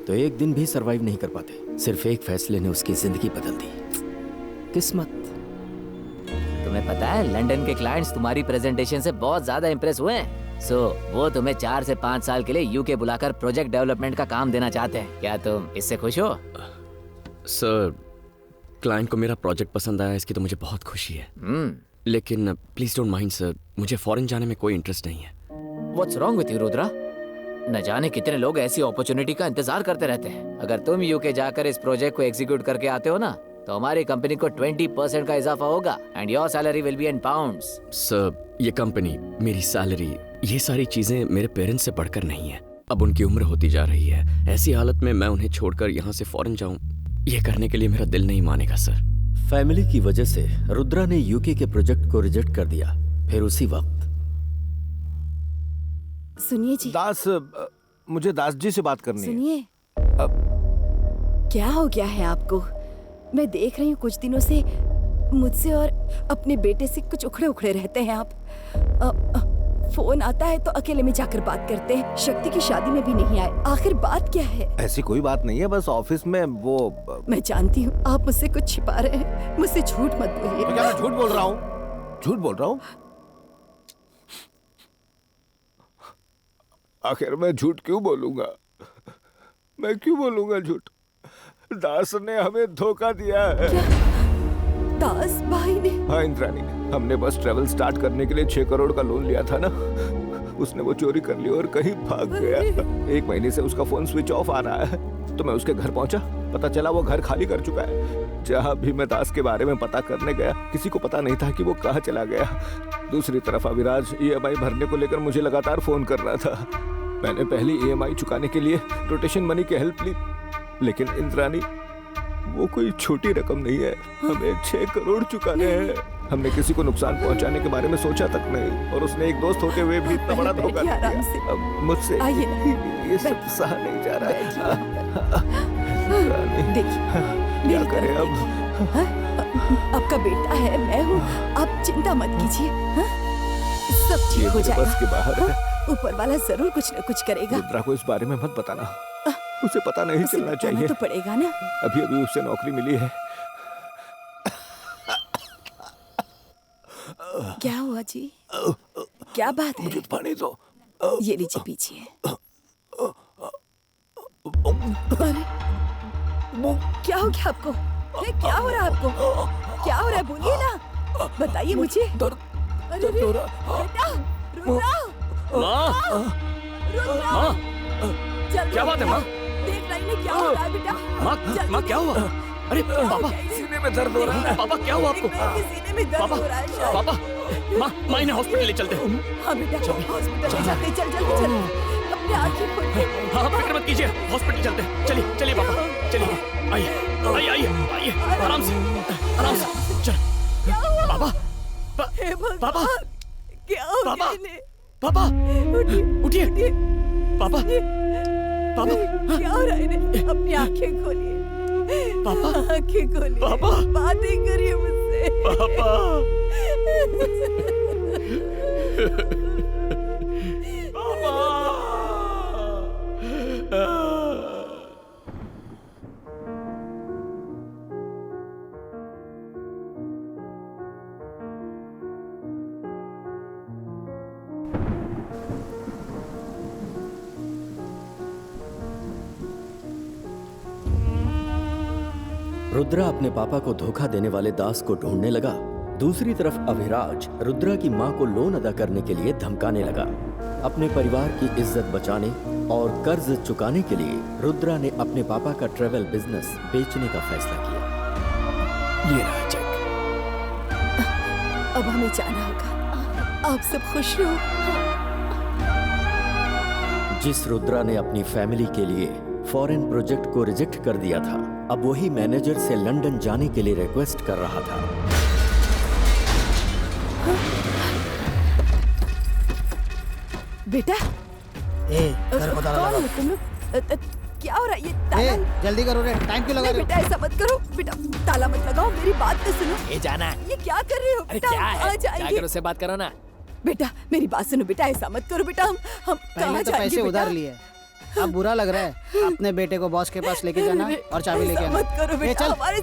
तो एक दिन भी सरवाइव नहीं कर पाते। सिर्फ एक फैसले ने उसकी जिंदगी बदल दी। किस्मत। तुम्हें पता है, लंदन के क्लाइंट्स तुम्हारी प्रेजेंटेशन से बहुत ज्यादा इंप्रेस हुए हैं। वो तुम्हें 4 से 5 साल के लिए यूके बुलाकर प्रोजेक्ट डेवलपमेंट का काम देना चाहते हैं। क्या तुम इससे खुश हो? सर, क्लाइंट को मेरा प्रोजेक्ट पसंद आया, इसकी तो मुझे बहुत खुशी है। लेकिन प्लीज डोंट माइंड सर, मुझे फॉरेन जाने में कोई इंटरेस्ट नहीं है। What's wrong with you, Rudra? न जाने कितने लोग ऐसी अपॉर्चुनिटी का इंतजार करते रहते हैं। अगर तुम यूके जाकर इस प्रोजेक्ट को एग्जीक्यूट करके आते हो ना, तो हमारी कंपनी को 20% का इजाफा होगा and your salary will be in pounds. Sir, ये कंपनी, मेरी सैलरी, ये सारी चीजें मेरे पेरेंट्स से बढ़कर नहीं है। अब उनकी उम्र होती जा रही है। ऐसी हालत में मैं उन्हें छोड़कर यहाँ से फॉरेन जाऊँ, ये करने के लिए मेरा दिल नहीं मानेगा सर। फैमिली की वजह से रुद्रा ने यूके के प्रोजेक्ट को रिजेक्ट कर दिया। फिर उसी वक्त सुनिए जी। मुझे दास जी से बात करनी है। सुनिए, क्या हो गया है आपको? मैं देख रही हूँ कुछ दिनों से मुझसे और अपने बेटे से कुछ उखड़े उखड़े रहते हैं आप। फोन आता है तो अकेले में जाकर बात करते हैं। शक्ति की शादी में भी नहीं आए। आखिर बात क्या है? ऐसी कोई बात नहीं है, बस ऑफिस में वो। मैं जानती हूँ आप मुझसे कुछ छिपा रहे हैं। मुझसे झूठ मत बोलिए। क्या मैं झूठ बोल रहा हूँ? झूठ बोल रहा हूँ? आखिर मैं झूठ क्यों बोलूंगा? मैं क्यों बोलूंगा झूठ? दास ने हमें धोखा दिया है। क्या? दास भाई ने? हाँ इंद्राणी, हमने बस ट्रेवल स्टार्ट करने के लिए 6 करोड़ का लोन लिया था ना, उसने वो चोरी कर लिया और कहीं भाग गया। 1 महीने से उसका फोन स्विच ऑफ आ रहा है। तो मैं उसके घर पहुंचा, पता चला वो घर खाली कर चुका है। जहाँ भी मैं दास के बारे में पता करने गया, किसी को पता नहीं था कि वो कहाँ चला गया। दूसरी तरफ अविराज EMI भरने को लेकर मुझे लगातार फोन कर रहा था। मैंने पहली EMI चुकाने के लिए रोटेशन मनी की हेल्प ली, लेकिन इंद्राणी, वो कोई छोटी रकम नहीं है। हमें 6 करोड़ चुकाने हैं। हमने किसी को नुकसान पहुंचाने के बारे में सोचा तक नहीं, और उसने एक दोस्त होते हुए भी इतना बड़ा धोखा दिया। अब मुझसे ये सब सहा नहीं जा रहा है। देखिए, क्या करें अब? आपका बेटा है, मैं हूँ, आप चिंता मत कीजिए। सब ठीक हो जाएगा। बस के बाहर है। ऊपर वाला जरूर कुछ न कुछ करेगा। रुद्रा को इस बारे में मत बताना, उसे पता नहीं चलना चाहिए। तो पड़ेगा ना। अभी उसे नौकरी मिली है। क्या हुआ जी? क्या बात है? मुझे पानी दो। ये लीजिए, पीछिए। क्या हो गया आपको? क्या हो रहा है आपको? क्या हो रहा है? बोलिए ना, बताइए मुझे। अरे बेटा, रुद्रा, माँ, क्या बात है माँ? देख रही है क्या हो रहा है बेटा? माँ क्या हुआ? अरे पापा, सीने में दर्द हो रहा है। पापा क्या हुआ आपको? सीने में दर्द हो रहा है शायद। पापा, माँ इन्हें हॉस्पिटल ले चलते हैं। हाँ बेटा, हॉस्पिटल ले जाते हैं। चल जल्दी चल। अपने आँखें उठिए, हॉस्पिटल चलते हैं। चलिए चलिए पापा, चलिए। आइए आइए आइए आइए, आराम से चल। पापा पापा क्या हो पापा गया? पापा उठिए पापा पापा, क्या हो रहा है इन्हें? अपनी आंखें खोलिए पापा, आंखें खोलिए पापा, बातें करिए मुझसे पापा। रुद्रा अपने पापा को धोखा देने वाले दास को ढूंढने लगा। दूसरी तरफ अभिराज रुद्रा की मां को लोन अदा करने के लिए धमकाने लगा। अपने परिवार की इज्जत बचाने और कर्ज चुकाने के लिए रुद्रा ने अपने पापा का ट्रेवल बिजनेस बेचने का फैसला किया। ये रहा चेक। अब हमें जाना होगा। आप सब खुश रहो। जिस रुद्रा ने अपनी फैमिली के लिए फॉरेन प्रोजेक्ट को रिजेक्ट कर दिया था, अब वही मैनेजर से लंदन जाने के लिए रिक्वेस्ट कर रहा था। बेटा घर को ताला कौन लगाओ। हो तुम लोग? क्या हो रहा है? ये ताला जल्दी करो रे, टाइम क्यों लगा नहीं रहे हो? बेटा, ऐसा मत करो बेटा, ताला मत लगाओ, मेरी बात तो सुनो। ये जाना। ये क्या कर रहे हो अरे बेटा? क्या हम है? कहाँ जाएंगे? जाकर उससे बात करो ना। बेटा मेरी बात सुनो बेटा, ऐसा मत करो बेटा, हम पहले कहाँ तो जाएंगे पैसे बेटा? उधार लिए, अब बुरा लग रहा है। अपने बेटे को बॉस के पास लेके जाना और चाबी लेके ऐसा आना। मत करो ये बेटा, चल। हमारे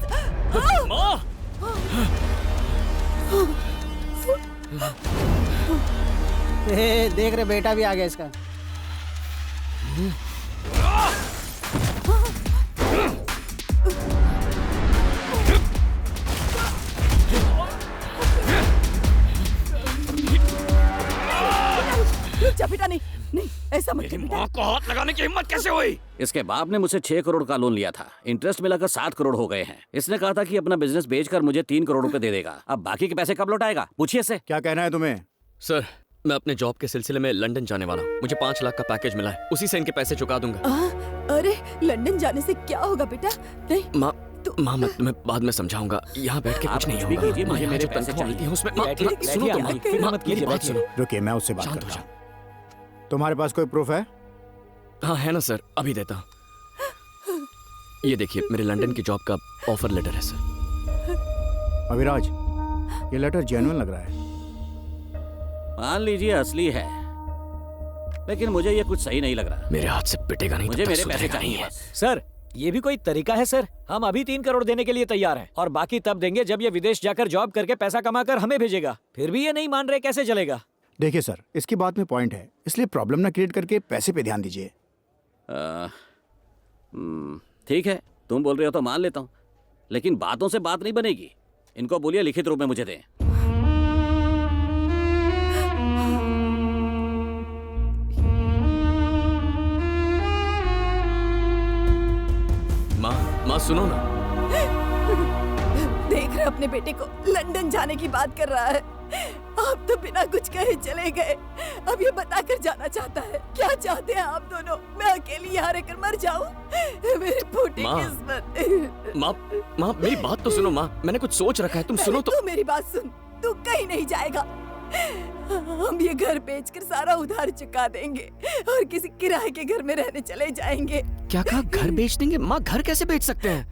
देख रहे बेटा भी आ गया इसका। जा बेटा, नहीं नहीं ऐसा मत कर बेटा। माँ को हाथ लगाने की हिम्मत कैसे हुई? इसके बाप ने मुझसे 6 करोड़ का लोन लिया था। इंटरेस्ट मिलाकर 7 करोड़ हो गए हैं। इसने कहा था कि अपना बिजनेस बेचकर मुझे 3 करोड़ रुपए दे देगा। अब बाकी के पैसे कब लौटाएगा? पूछिए से। क्या कहना है तुम्हें? सर, मैं अपने जॉब के सिलसिले में लंदन जाने वाला हूँ। मुझे 5 लाख का पैकेज मिला है, उसी से इनके पैसे चुका दूंगा। अरे लंदन जाने से क्या होगा बेटा? नहीं माँ मैं तुम्हें बाद में समझाऊंगा। यहाँ बैठ के कुछ नहीं होगा। कीजिए, माँ, यहाँ मेरे जो पैसे तनख्वाह मिलती है उसमें बैठिए, सुनो बैठिए, तुम, आप फिक्र माँ, मत कीजिए, मेरी बात बैठिए। सुनो। रुकिए, मैं उससे बात शांत करता हो हूँ। तुम्हारे पास कोई प्रूफ है? हाँ है ना सर, अभी देता हूँ। ये देखिए, मेरे लंदन की जॉब का ऑफर लेटर है सर। अभिराज, ये लेटर जेन्युइन लग रहा है। मान लीजिए असली है, लेकिन मुझे ये कुछ सही नहीं लग रहा। मेरे हाथ से पिटेगा नहीं, मुझे तब तक मेरे पैसे सुधरेगा चाहिए नहीं। बस। सर, ये भी कोई तरीका है सर? हम अभी 3 करोड़ देने के लिए तैयार हैं और बाकी तब देंगे जब ये विदेश जाकर जॉब करके पैसा कमाकर हमें भेजेगा। फिर भी ये नहीं मान रहे, कैसे चलेगा? देखिए सर, इसकी बात में पॉइंट है, इसलिए प्रॉब्लम ना क्रिएट करके पैसे पे ध्यान दीजिए। ठीक है, तुम बोल रहे हो तो मान लेता हूँ, लेकिन बातों से बात नहीं बनेगी। इनको बोलिए लिखित रूप में मुझे दें। माँ सुनो ना। देख रहे अपने बेटे को लंदन जाने की बात कर रहा है। आप तो बिना कुछ कहे चले गए, अब ये बताकर जाना चाहता है। क्या चाहते हैं आप दोनों? मैं अकेली यहाँ रहकर मर जाऊं? मेरी फूटी माँ। किस्मत। माँ मेरी बात तो सुनो। माँ, मैंने कुछ सोच रखा है, तुम सुनो तो। तू मेरी बात सुन, तू कहीं नहीं जाएगा। हम ये घर बेचकर सारा उधार चुका देंगे और किसी किराए के घर में रहने चले जाएंगे। क्या कहा? घर बेच देंगे? माँ, घर कैसे बेच सकते हैं?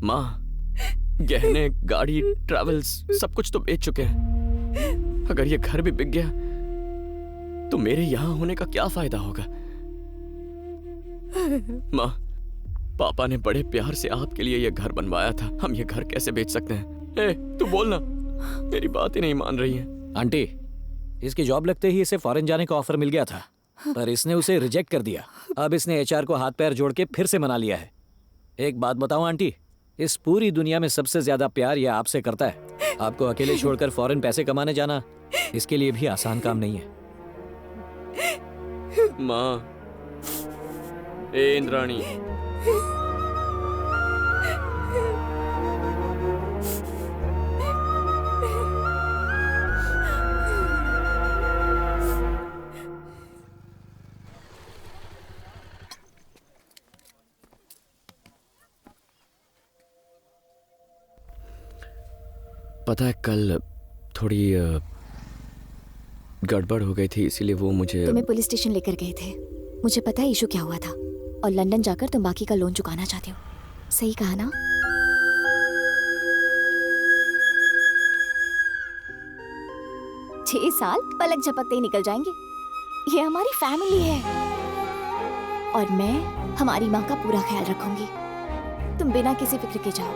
माँ, गहने, गाड़ी, ट्रैवल्स सब कुछ तो बेच चुके हैं। अगर ये घर भी बिक गया तो मेरे यहाँ होने का क्या फायदा होगा? माँ, पापा ने बड़े प्यार से आपके लिए ये घर बनवाया था, हम ये घर कैसे बेच सकते हैं? ए, तू बोल ना, मेरी बात ही नहीं मान रही है। आंटी, इसकी जॉब लगते ही इसे फॉरेन जाने का ऑफर मिल गया था, पर इसने उसे रिजेक्ट कर दिया। अब इसने एचआर को हाथ पैर जोड़ के फिर से मना लिया है। एक बात बताऊं आंटी, इस पूरी दुनिया में सबसे ज्यादा प्यार यह आपसे करता है। आपको अकेले छोड़कर फॉरेन पैसे कमाने जाना इसके लिए भी आसान काम नहीं है। माँ, ए इंद्राणी, पता है कल थोड़ी गड़बड़ हो गई थी, इसीलिए वो मुझे तुम्हें पुलिस स्टेशन लेकर गए थे। मुझे पता है इशू क्या हुआ था, और लंदन जाकर तुम बाकी का लोन चुकाना चाहते हो। सही कहा ना? छह साल पलक झपकते ही निकल जाएंगे। ये हमारी फैमिली है और मैं हमारी माँ का पूरा ख्याल रखूंगी। तुम बिना किसी फिक्र के जाओ,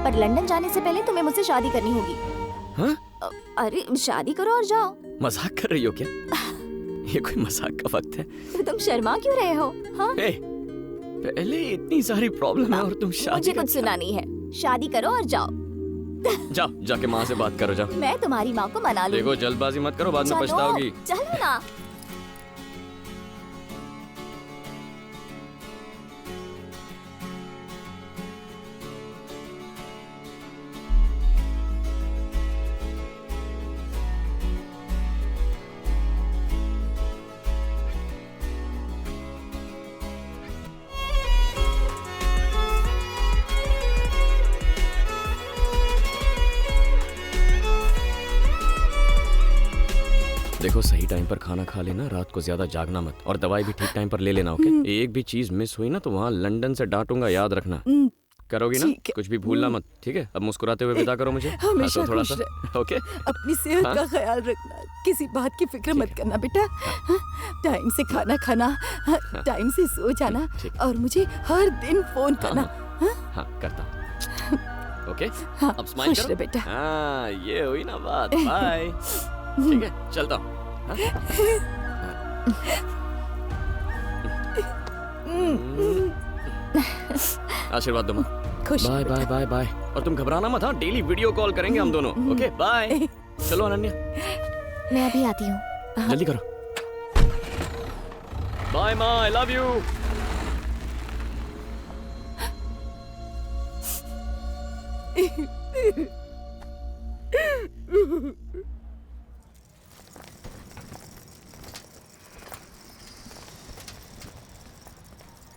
पर लंदन जाने से पहले तुम्हें मुझसे शादी करनी होगी। हाँ? अरे शादी करो और जाओ। मजाक कर रही हो क्या? ये कोई मजाक का वक्त है? तो तुम शर्मा क्यों रहे हो? हाँ? पहले इतनी सारी प्रॉब्लम है और तुम शादी। मुझे कुछ सुना नहीं है। शादी करो और जाओ। जाओ, जाके माँ से बात करो, जाओ। मैं तुम्हारी माँ को मना लूंगी। देखो जल्दबाजी मत करो, बाद में पछताओगी। चलो ना। देखो सही टाइम पर खाना खा लेना, रात को ज्यादा जागना मत, और दवाई भी ठीक टाइम पर ले लेना, ओके? एक भी चीज मिस हुई ना तो वहाँ लंदन से डांटूंगा, याद रखना। करोगी ना? कुछ भी भूलना मत, ठीक है? अब मुस्कुराते हुए विदा करो मुझे। हमेशा थोड़ा खुश सा, ओके? अपनी सेहत का ख्याल रखना, किसी बात की फिक्र मत करना बेटा। टाइम से खाना खाना, टाइम से सो जाना, और मुझे हर दिन फोन करना। हाँ करता हूँ, ओके? अब स्माइल खुश करो रह बेटा। हाँ ये हुई ना बात। बाय। ठीक है, चलता हूँ। आशीर्वाद दो माँ। खुश बाय बाय बाय बाय। और तुम घबराना मत, हाँ? डेली वीडियो कॉल करेंगे हम दोनों, ओके? बाय। चलो अनन्या। मैं अभी आती हूँ। जल्दी करो। बाय माँ, आई लव यू।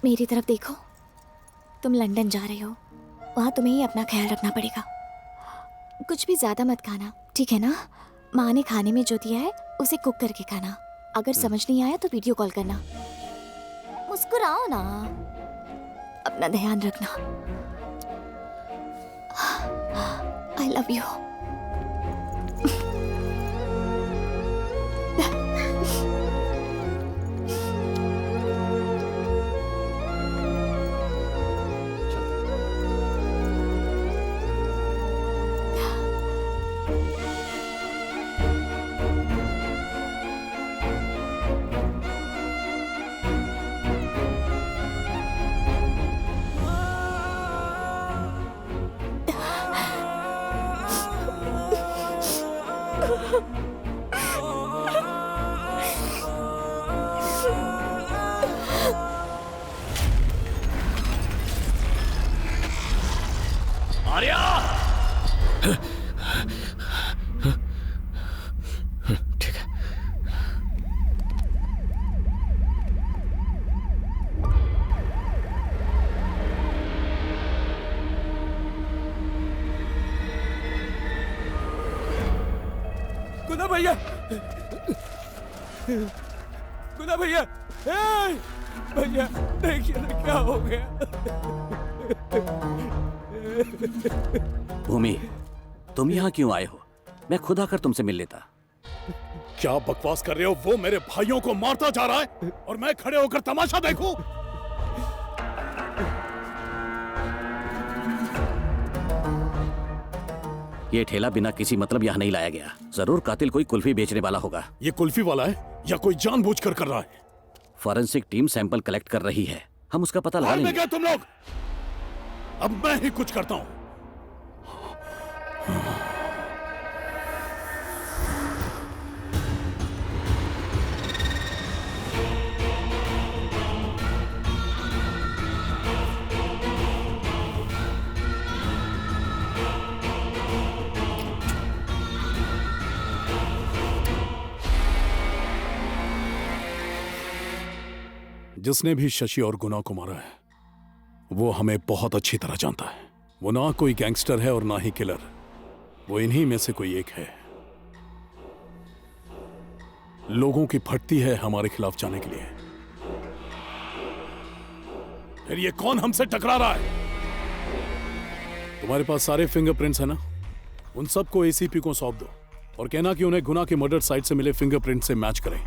मेरी तरफ देखो, तुम लंदन जा रहे हो, वहाँ तुम्हें ही अपना ख्याल रखना पड़ेगा। कुछ भी ज्यादा मत खाना, ठीक है ना? माँ ने खाने में जो दिया है उसे कुक करके खाना। अगर समझ नहीं आया तो वीडियो कॉल करना। मुस्कुराओ ना, अपना ध्यान रखना। I love you. आर्या! ठीक है। गुना भैया, गुना भैया, भैया देखिए ना क्या हो गया। भूमि, तुम यहाँ क्यों आए हो? मैं खुद आकर तुमसे मिल लेता। क्या बकवास कर रहे हो? वो मेरे भाइयों को मारता जा रहा है और मैं खड़े होकर तमाशा देखूं? ये ठेला बिना किसी मतलब यहाँ नहीं लाया गया। जरूर कातिल कोई कुल्फी बेचने वाला होगा। ये कुल्फी वाला है या कोई जानबूझकर कर रहा है? फॉरेंसिक टीम सैंपल कलेक्ट कर रही है, हम उसका पता लगा लेंगे। क्या तुम लोग? अब मैं ही कुछ करता हूं। जिसने भी शशि और गुना को मारा है वो हमें बहुत अच्छी तरह जानता है। वो ना कोई गैंगस्टर है और ना ही किलर। वो इन्हीं में से कोई एक है। लोगों की फटती है हमारे खिलाफ जाने के लिए। फिर ये कौन हमसे टकरा रहा है? तुम्हारे पास सारे फिंगरप्रिंट्स है ना? उन सबको एसीपी को सौंप दो और कहना कि उन्हें गुना के मर्डर साइट से मिले फिंगरप्रिंट से मैच करें।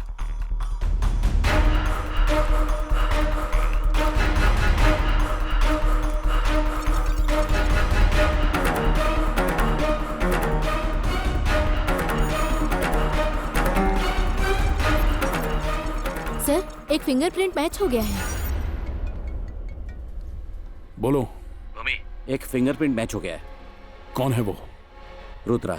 सर, एक फिंगरप्रिंट मैच हो गया है। बोलो। मम्मी, एक फिंगरप्रिंट मैच हो गया है। कौन है वो? रुद्रा।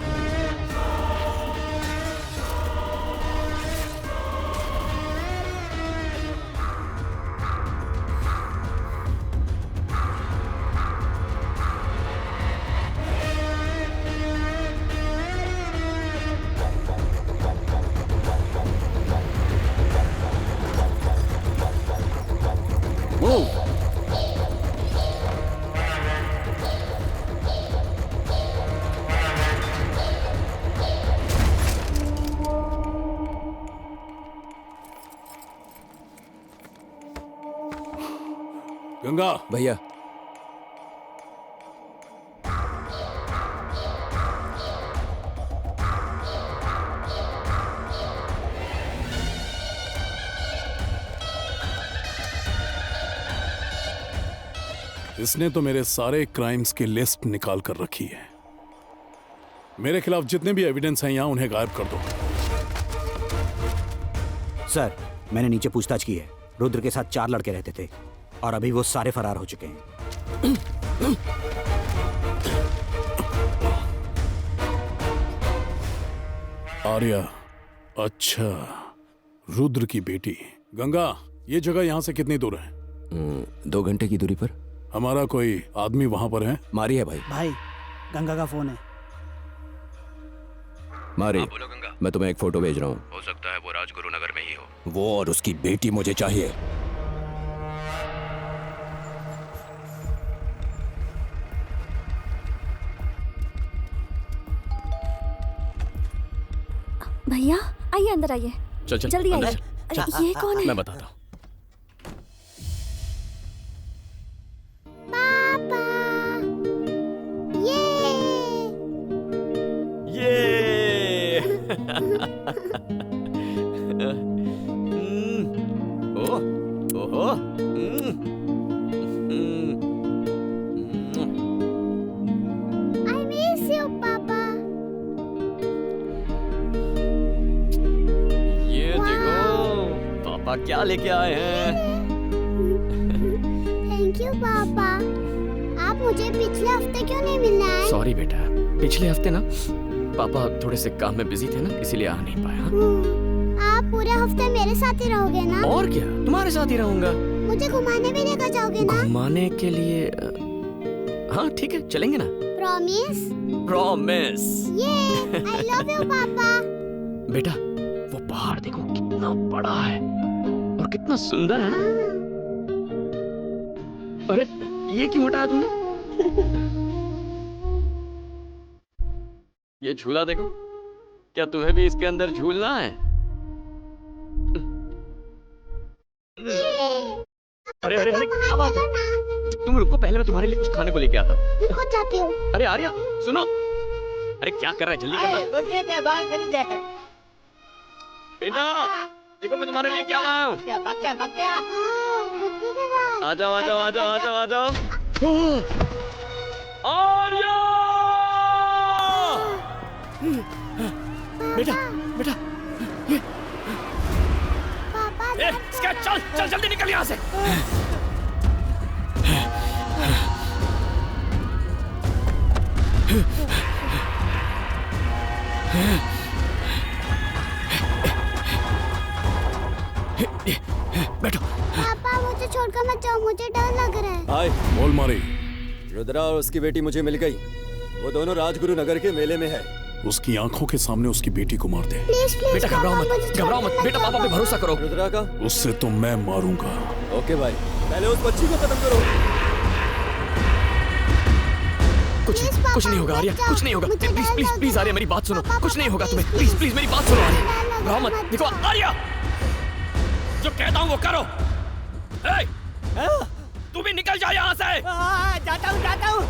गंगा भैया, इसने तो मेरे सारे क्राइम्स की लिस्ट निकाल कर रखी है। मेरे खिलाफ जितने भी एविडेंस हैं यहां उन्हें गायब कर दो। सर, मैंने नीचे पूछताछ की है। रुद्र के साथ 4 लड़के रहते थे और अभी वो सारे फरार हो चुके हैं। आर्या, अच्छा, रुद्र की बेटी। गंगा, ये जगह यहां से कितनी दूर है? 2 घंटे की दूरी पर। हमारा कोई आदमी वहां पर है? मारी है भाई। भाई, गंगा का फोन है। मारी, बोलो गंगा। मैं तुम्हें एक फोटो भेज रहा हूँ। हो सकता है वो राजगुरु नगर में ही हो। वो और उसकी बेटी मुझे चाहिए। भैया आइए, अंदर आइए। चल चल जल्दी अंदर आइए। चल। अरे ये कौन है? मैं बताता हूँ। ओहो। I miss you, पापा। ये देखो पापा क्या लेके आए हैं। थैंक यू पापा। आप मुझे पिछले हफ्ते क्यों नहीं मिलने आए? सॉरी बेटा, पिछले हफ्ते ना पापा थोड़े से काम में बिजी थे ना, इसीलिए आ नहीं पाया। आप पूरे हफ्ते मेरे साथ ही रहोगे ना? और क्या, तुम्हारे साथ ही रहूंगा। मुझे घुमाने भी लेकर जाओगे ना? घुमाने के लिए हाँ ठीक है, चलेंगे ना। प्रॉमिस? प्रॉमिस। ये आई लव यू पापा। बेटा, वो पहाड़ देखो कितना बड़ा है और कितना सुंदर है ना। अरे ये क्यों हटाया तुमने? ये झूला देखो, क्या तुम्हें भी इसके अंदर झूलना है? अरे अरे अरे क्या बात है? तुम रुको, पहले मैं तुम्हारे लिए कुछ खाने को लेके आता हूँ। जाती हूँ। अरे आर्या सुनो, अरे क्या कर रहा है, जल्दी करना। बेटा देखो मैं तुम्हारे लिए क्या लाया हूँ। आ जाओ आ जाओ आ जाओ आ जाओ आ जाओ। आर्या! बेटा बेटा ये इसका चल चल जल्दी निकल यहाँ से। बैठो। पापा मुझे छोड़कर मत जाओ, मुझे डर लग रहा है। हाय। बोल मारी। रुद्रा और उसकी बेटी मुझे मिल गई। वो दोनों राजगुरु नगर के मेले में है। उसकी आंखों के सामने उसकी बेटी को मार दे। प्लीज प्लीज बेटा घबराओ मत, घबराओ मत बेटा, पापा पे भरोसा करो। रुद्रा का उससे तो मैं मारूंगा। ओके भाई, पहले उस बच्ची को खत्म करो। कुछ नहीं होगा आर्या, कुछ नहीं होगा। प्लीज प्लीज प्लीज आर्या, मेरी बात सुनो, कुछ नहीं होगा तुम्हें। प्लीज प्लीज मेरी बात सुनो आर्या, घबराओ मत। देखो आर्या, जो कहता हूँ वो करो। ए, तू भी निकल जा यहाँ से। जाता हूँ जाता हूँ।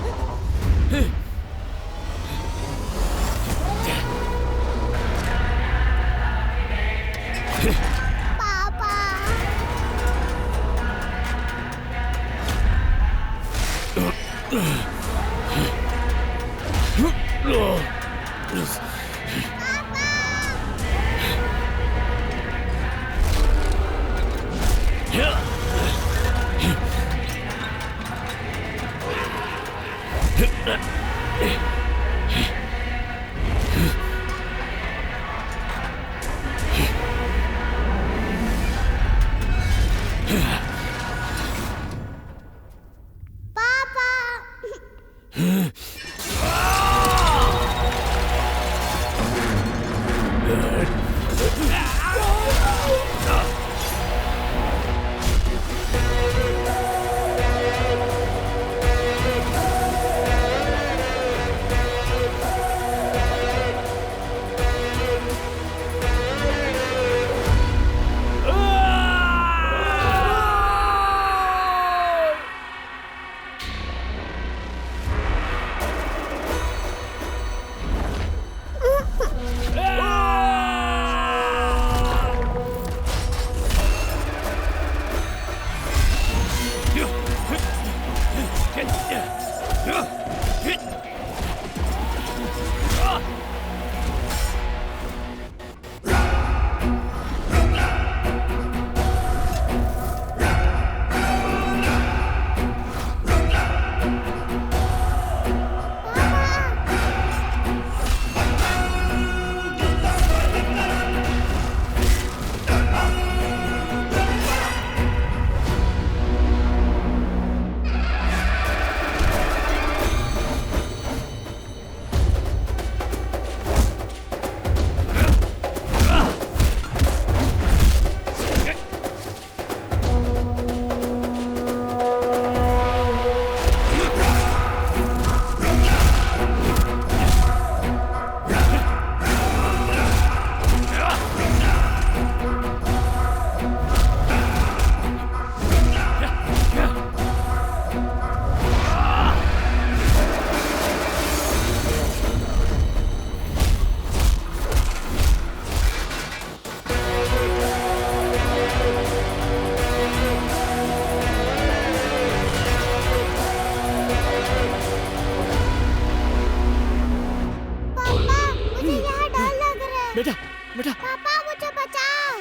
बेटा बेटा पापा मुझे बचाओ।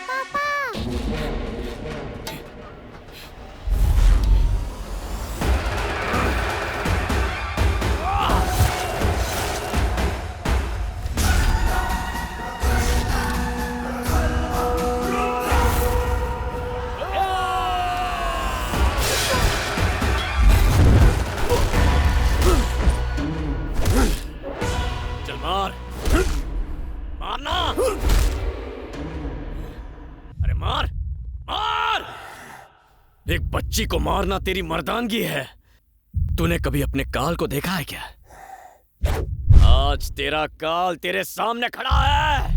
पापा चल मार, मारना। अरे मार मार। एक बच्ची को मारना तेरी मर्दानगी है। तूने कभी अपने काल को देखा है क्या? आज तेरा काल तेरे सामने खड़ा है।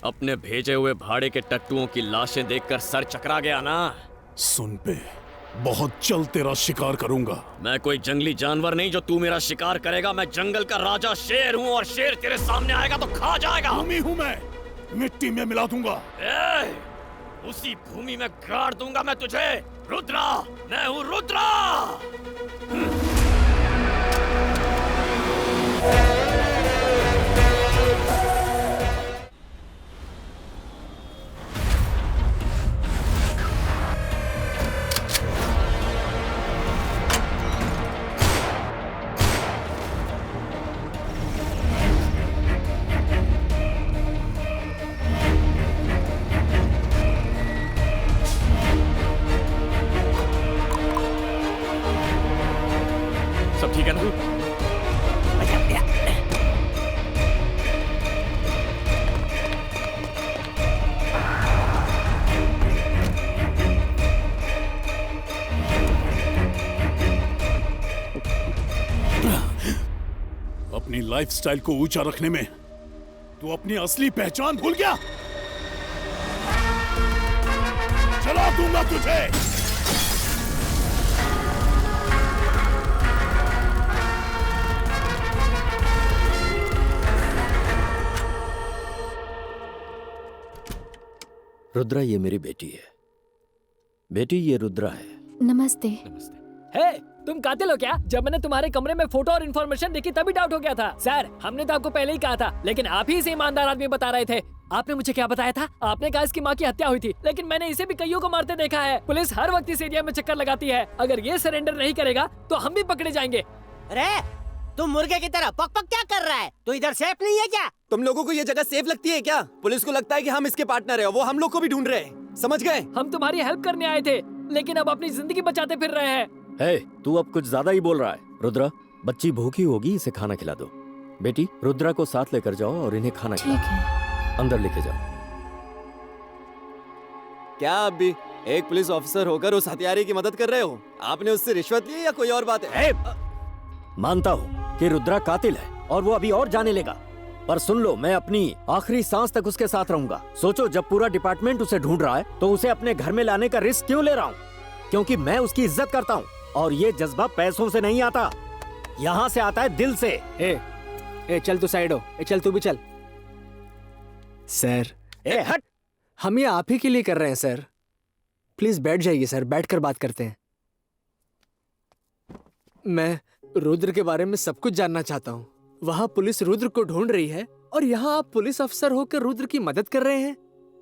अपने भेजे हुए भाड़े के टट्टुओं की लाशें देखकर सर चकरा गया ना? सुन पे, बहुत जल्द तेरा शिकार करूंगा। मैं कोई जंगली जानवर नहीं जो तू मेरा शिकार करेगा। मैं जंगल का राजा शेर हूँ और शेर तेरे सामने आएगा तो खा जाएगा। भूमि हूँ मैं, मिट्टी में मिला दूंगा। उसी भूमि में गाड़ दूंगा मैं तुझे। रुद्रा, मैं हूँ रुद्रा। लाइफस्टाइल को ऊंचा रखने में तू अपनी असली पहचान भूल गया। चला दूंगा तुझे। रुद्रा, ये मेरी बेटी है। बेटी, ये रुद्रा है। नमस्ते। हे, तुम कातिल हो क्या? जब मैंने तुम्हारे कमरे में फोटो और इन्फॉर्मेशन देखी तभी डाउट हो गया था। सर, हमने तो आपको पहले ही कहा था, लेकिन आप ही इसे ईमानदार आदमी बता रहे थे। आपने मुझे क्या बताया था? आपने कहा इसकी माँ की हत्या हुई थी, लेकिन मैंने इसे भी कईयों को मारते देखा है। पुलिस हर वक्त इस एरिया में चक्कर लगाती है। अगर ये सरेंडर नहीं करेगा तो हम भी पकड़े जाएंगे। अरे तुम मुर्गे की तरह पक पक क्या कर रहा है? तू इधर सेफ नहीं है क्या? तुम लोगों को ये जगह सेफ लगती है क्या? पुलिस को लगता है कि हम इसके पार्टनर हैं, वो हम लोग को भी ढूंढ रहे हैं। समझ गए? हम तुम्हारी हेल्प करने आए थे, लेकिन अब अपनी जिंदगी बचाते फिर रहे हैं। हे, तू अब कुछ ज्यादा ही बोल रहा है। रुद्रा, बच्ची भूखी होगी, इसे खाना खिला दो। बेटी, रुद्रा को साथ लेकर जाओ और इन्हें खाना खिलाओ। अंदर लेके जाओ। क्या आप भी एक पुलिस ऑफिसर होकर उस हत्यारे की मदद कर रहे हो? आपने उससे रिश्वत ली या कोई और बात है? मानता हूँ कि रुद्रा कातिल है और वो अभी और जाने लेगा, पर सुन लो, मैं अपनी आखिरी सांस तक उसके साथ रहूंगा। सोचो, जब पूरा डिपार्टमेंट उसे ढूंढ रहा है तो उसे अपने घर में लाने का रिस्क क्यों ले रहा हूँ? क्योंकि मैं उसकी इज्जत करता हूँ और ये जज्बा पैसों से नहीं आता, यहाँ से आता है दिल से। ए चल तू साइड हो। चल तू भी चल। सर, हट। हम ये आप ही के लिए कर रहे हैं सर। प्लीज बैठ जाइए सर, बैठकर बात करते हैं। मैं रुद्र के बारे में सब कुछ जानना चाहता हूँ। वहाँ पुलिस रुद्र को ढूंढ रही है और यहाँ आप पुलिस अफसर होकर रुद्र की मदद कर रहे हैं।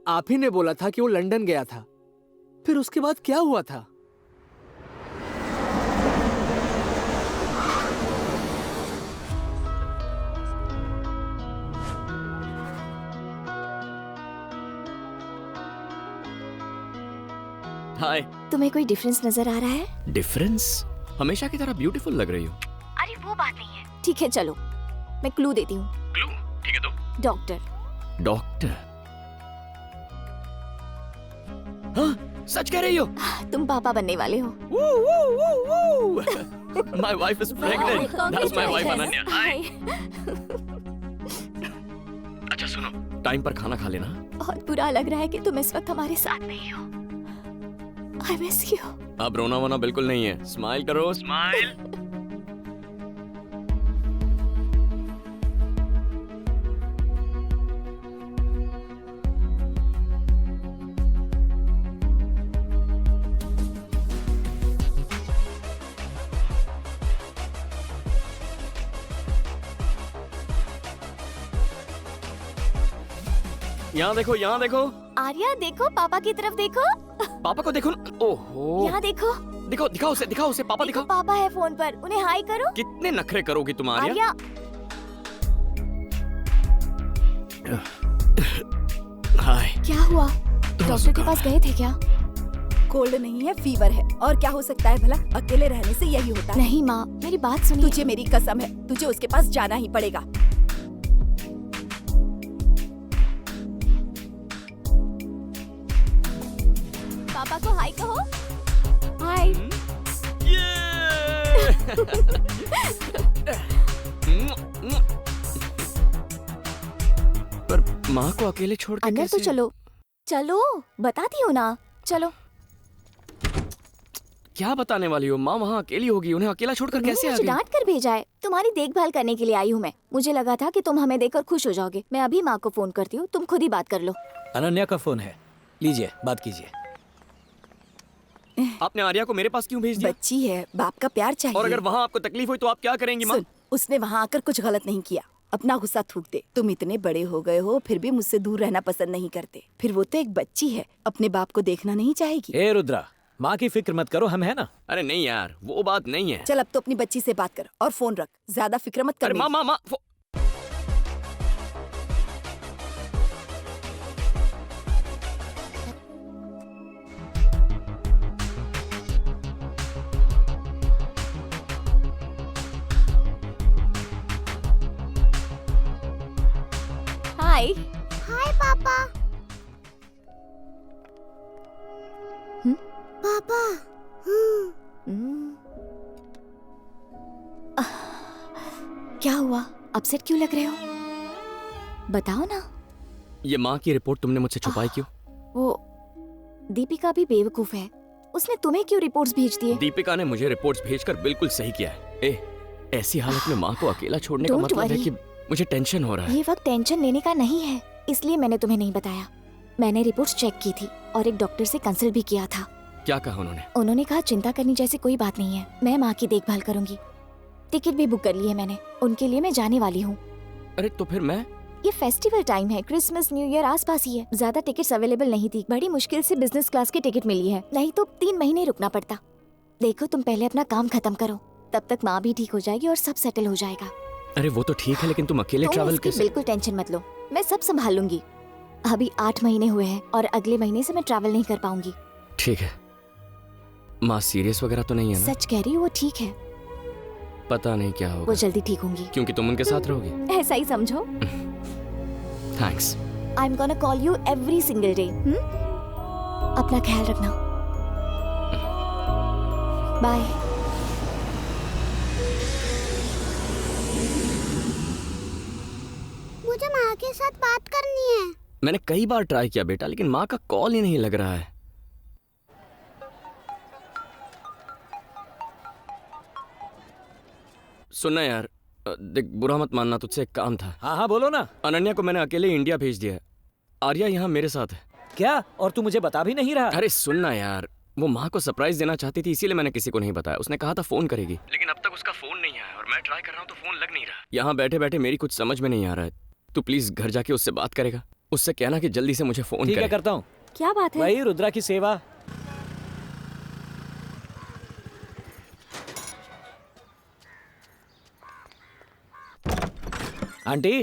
आप ही ने बोला था कि वो लंदन गया था, फिर उसके बाद क्या हुआ था? हाय। तुम्हें कोई डिफरेंस नजर आ रहा है? डिफरेंस? हमेशा की तरह ब्यूटीफुल लग रही हो। अरे वो बात नहीं है। ठीक है चलो, मैं क्लू देती हूँ। क्लू? ठीक है दो। डॉक्टर। डॉक्टर? हाँ, सच कह रही हो? तुम पापा बनने वाले हो। My wife is pregnant. That's my wife Ananya. अच्छा सुनो, टाइम पर खाना खा लेना। बहुत बुरा लग रहा है कि तुम इस वक्त हमारे साथ नहीं हो। I miss you. अब रोना वोना बिल्कुल नहीं है। स्माइल करो, स्माइल। यहाँ देखो, यहाँ देखो। आर्या देखो, पापा की तरफ देखो। पापा को देखो ना। ओहो। यहाँ देखो। दिखाओ दिखाओ उसे, दिखाओ उसे। पापा दिखाओ। पापा है फोन पर, उन्हें हाय करो। कितने नखरे करोगी तुम आर्या? आर्या। हाय। क्या हुआ? डॉक्टर के पास गए थे क्या? कोल्ड नहीं है, फीवर है। और क्या हो सकता है भला? अकेले रहने से यही होता है। नहीं माँ, मेरी बात सुनिए। तुझे मेरी कसम है, तुझे उसके पास जाना ही पड़ेगा। पापा को हाय कहो। हाय। पर माँ को अकेले छोड़ के अंदर तो चलो। चलो, बताती हूँ ना। चलो। क्या बताने वाली हो? माँ वहाँ अकेली होगी, उन्हें अकेला छोड़कर कैसे आ मुझे गई? डांट कर भेजा है। तुम्हारी देखभाल करने के लिए आई हूँ मैं। मुझे लगा था कि तुम हमें देखकर खुश हो जाओगे। मैं अभी माँ को फोन करती हूँ, तुम खुद ही बात कर लो। अनन्या का फोन है, लीजिए बात कीजिए। आपने आर्या को मेरे पास क्यों भेज दिया? बच्ची है, बाप का प्यार चाहिए। और अगर वहाँ आपको तकलीफ हुई तो आप क्या करेंगी माँ? सुन, उसने वहाँ आकर कुछ गलत नहीं किया। अपना गुस्सा थूक दे। तुम इतने बड़े हो गए हो, फिर भी मुझसे दूर रहना पसंद नहीं करते। फिर वो तो एक बच्ची है, अपने बाप को देखना नहीं चाहेगी। ए रुद्रा, माँ की फिक्र मत करो, हम है ना। अरे नहीं यार, वो बात नहीं है। चल अब तो अपनी बच्ची से बात कर और फोन रख। ज्यादा फिक्र मत कर। अरे माँ हाय। हाय पापा। पापा। क्या हुआ? अपसेट क्यों लग रहे हो? बताओ ना। ये माँ की रिपोर्ट तुमने मुझसे छुपाई क्यों? वो दीपिका भी बेवकूफ है, उसने तुम्हें क्यों रिपोर्ट्स भेज दिए? दीपिका ने मुझे रिपोर्ट्स भेजकर बिल्कुल सही किया है। ऐसी हालत में माँ को अकेला छोड़ने का Don't मतलब है worry. कि मुझे टेंशन हो रहा है। ये वक्त टेंशन लेने का नहीं है, इसलिए मैंने तुम्हें नहीं बताया। मैंने रिपोर्ट्स चेक की थी और एक डॉक्टर से कंसल्ट भी किया था। क्या कहा उन्होंने? उन्होंने कहा चिंता करने जैसी कोई बात नहीं है, मैं माँ की देखभाल करूंगी। टिकट भी बुक कर ली है मैंने, उनके लिए मैं जाने वाली हूँ। अरे तो फिर मैं? ये फेस्टिवल टाइम है, क्रिसमस न्यू ईयर आसपास ही है, ज्यादा टिकट्स अवेलेबल नहीं थी। बड़ी मुश्किल से बिजनेस क्लास की टिकट मिली है, नहीं तो 3 महीने रुकना पड़ता। देखो तुम पहले अपना काम खत्म करो, तब तक माँ भी ठीक हो जाएगी और सब सेटल हो जाएगा। अरे वो तो ठीक है, लेकिन तुम अकेले ट्रैवल कैसे? बिल्कुल टेंशन मत लो, मैं सब संभाल लूंगी। अभी 8 महीने हुए हैं और अगले महीने से मैं ट्रैवल नहीं कर पाऊंगी। ठीक है। माँ सीरियस वगैरह तो नहीं है ना? सच कह रही हूँ, वो ठीक है। पता नहीं क्या होगा। वो जल्दी ठीक होंगी क्योंकि तुम उनके साथ रहोगी। ऐसा ही समझो। Thanks. I am gonna call you every single day. अपना ख्याल रखना। बाय। मुझे माँ के साथ बात करनी है। मैंने कई बार ट्राई किया बेटा, लेकिन माँ का कॉल ही नहीं लग रहा है। सुनना यार, देख बुरा मत मानना, तुझसे एक काम था। हाँ हाँ बोलो ना। अनन्या को मैंने अकेले इंडिया भेज दिया है। आर्या यहाँ मेरे साथ है। क्या? और तू मुझे बता भी नहीं रहा? अरे सुनना यार, वो माँ को सरप्राइज देना चाहती थी, इसीलिए मैंने किसी को नहीं बताया। उसने कहा था फोन करेगी, लेकिन अब तक उसका फोन नहीं आया और मैं ट्राई कर रहा हूँ तो फोन लग नहीं रहा। यहाँ बैठे बैठे मेरी कुछ समझ में नहीं आ रहा है। तू प्लीज घर जाके उससे बात करेगा, उससे कहना कि जल्दी से मुझे फोन ठीक करे। है, करता हूँ। क्या बात है? वही रुद्रा की सेवा। आंटी,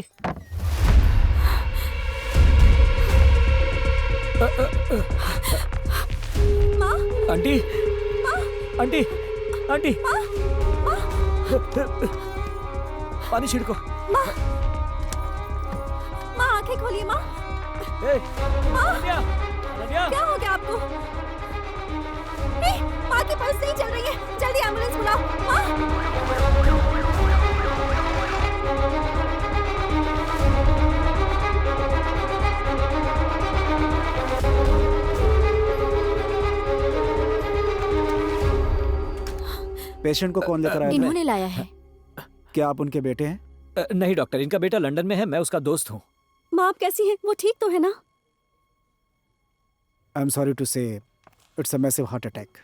माँ? आंटी, आंटी, आंटी, पानी छिड़को। माँ, आंखें खोलिए माँ। माँ, क्या हो गया आपको? माँ की पल्स नहीं चल रही है, जल्दी एम्बुलेंस बुलाओ। माँ। पेशेंट को कौन लेकर आया? इन्होंने लाया है। क्या आप उनके बेटे हैं? नहीं डॉक्टर, इनका बेटा लंदन में है, मैं उसका दोस्त हूँ। माँ आप कैसी हैं? वो ठीक तो है ना? आई एम सॉरी टू से it's a massive heart attack.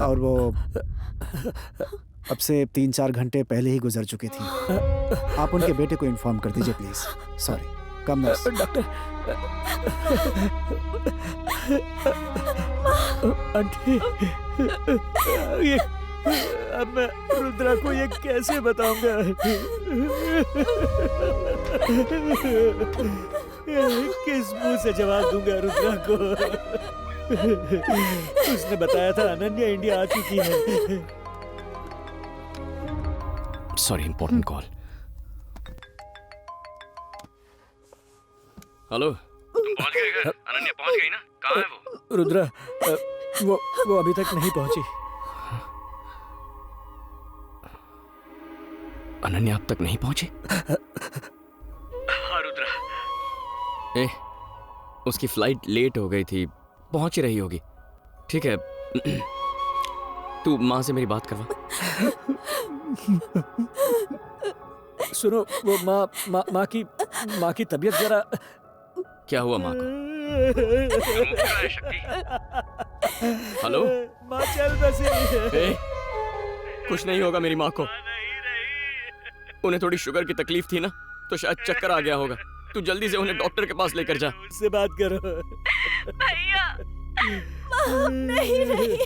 और वो अब से 3-4 घंटे पहले ही गुजर चुकी थी। आप उनके बेटे को इन्फॉर्म कर दीजिए please. Sorry. Come nurse. Doctor. Aunty, ये अब मैं रुद्रा को ये कैसे बताऊंगा? किस मुंह से जवाब दूंगा रुद्रा को? उसने बताया था अनन्या इंडिया आ चुकी है। Sorry, important call. हेलो, तुम पहुंच गए घर? अनन्या पहुंच गई ना? कहाँ है वो? रुद्रा, वो अभी तक नहीं पहुंची। अनन्या अब तक नहीं पहुंची? हाँ रुद्रा। उसकी फ्लाइट लेट हो गई थी, पहुंच ही रही होगी। ठीक है, तू माँ से मेरी बात करवा। सुनो, वो माँ की तबीयत जरा। क्या हुआ माँ को? हेलो, माँ चल बसी। कुछ नहीं होगा मेरी माँ को। उन्हें थोड़ी शुगर की तकलीफ थी ना, तो शायद चक्कर आ गया होगा। तू जल्दी से उन्हें डॉक्टर के पास लेकर जा। उससे बात करो। भैया, माँ नहीं रही।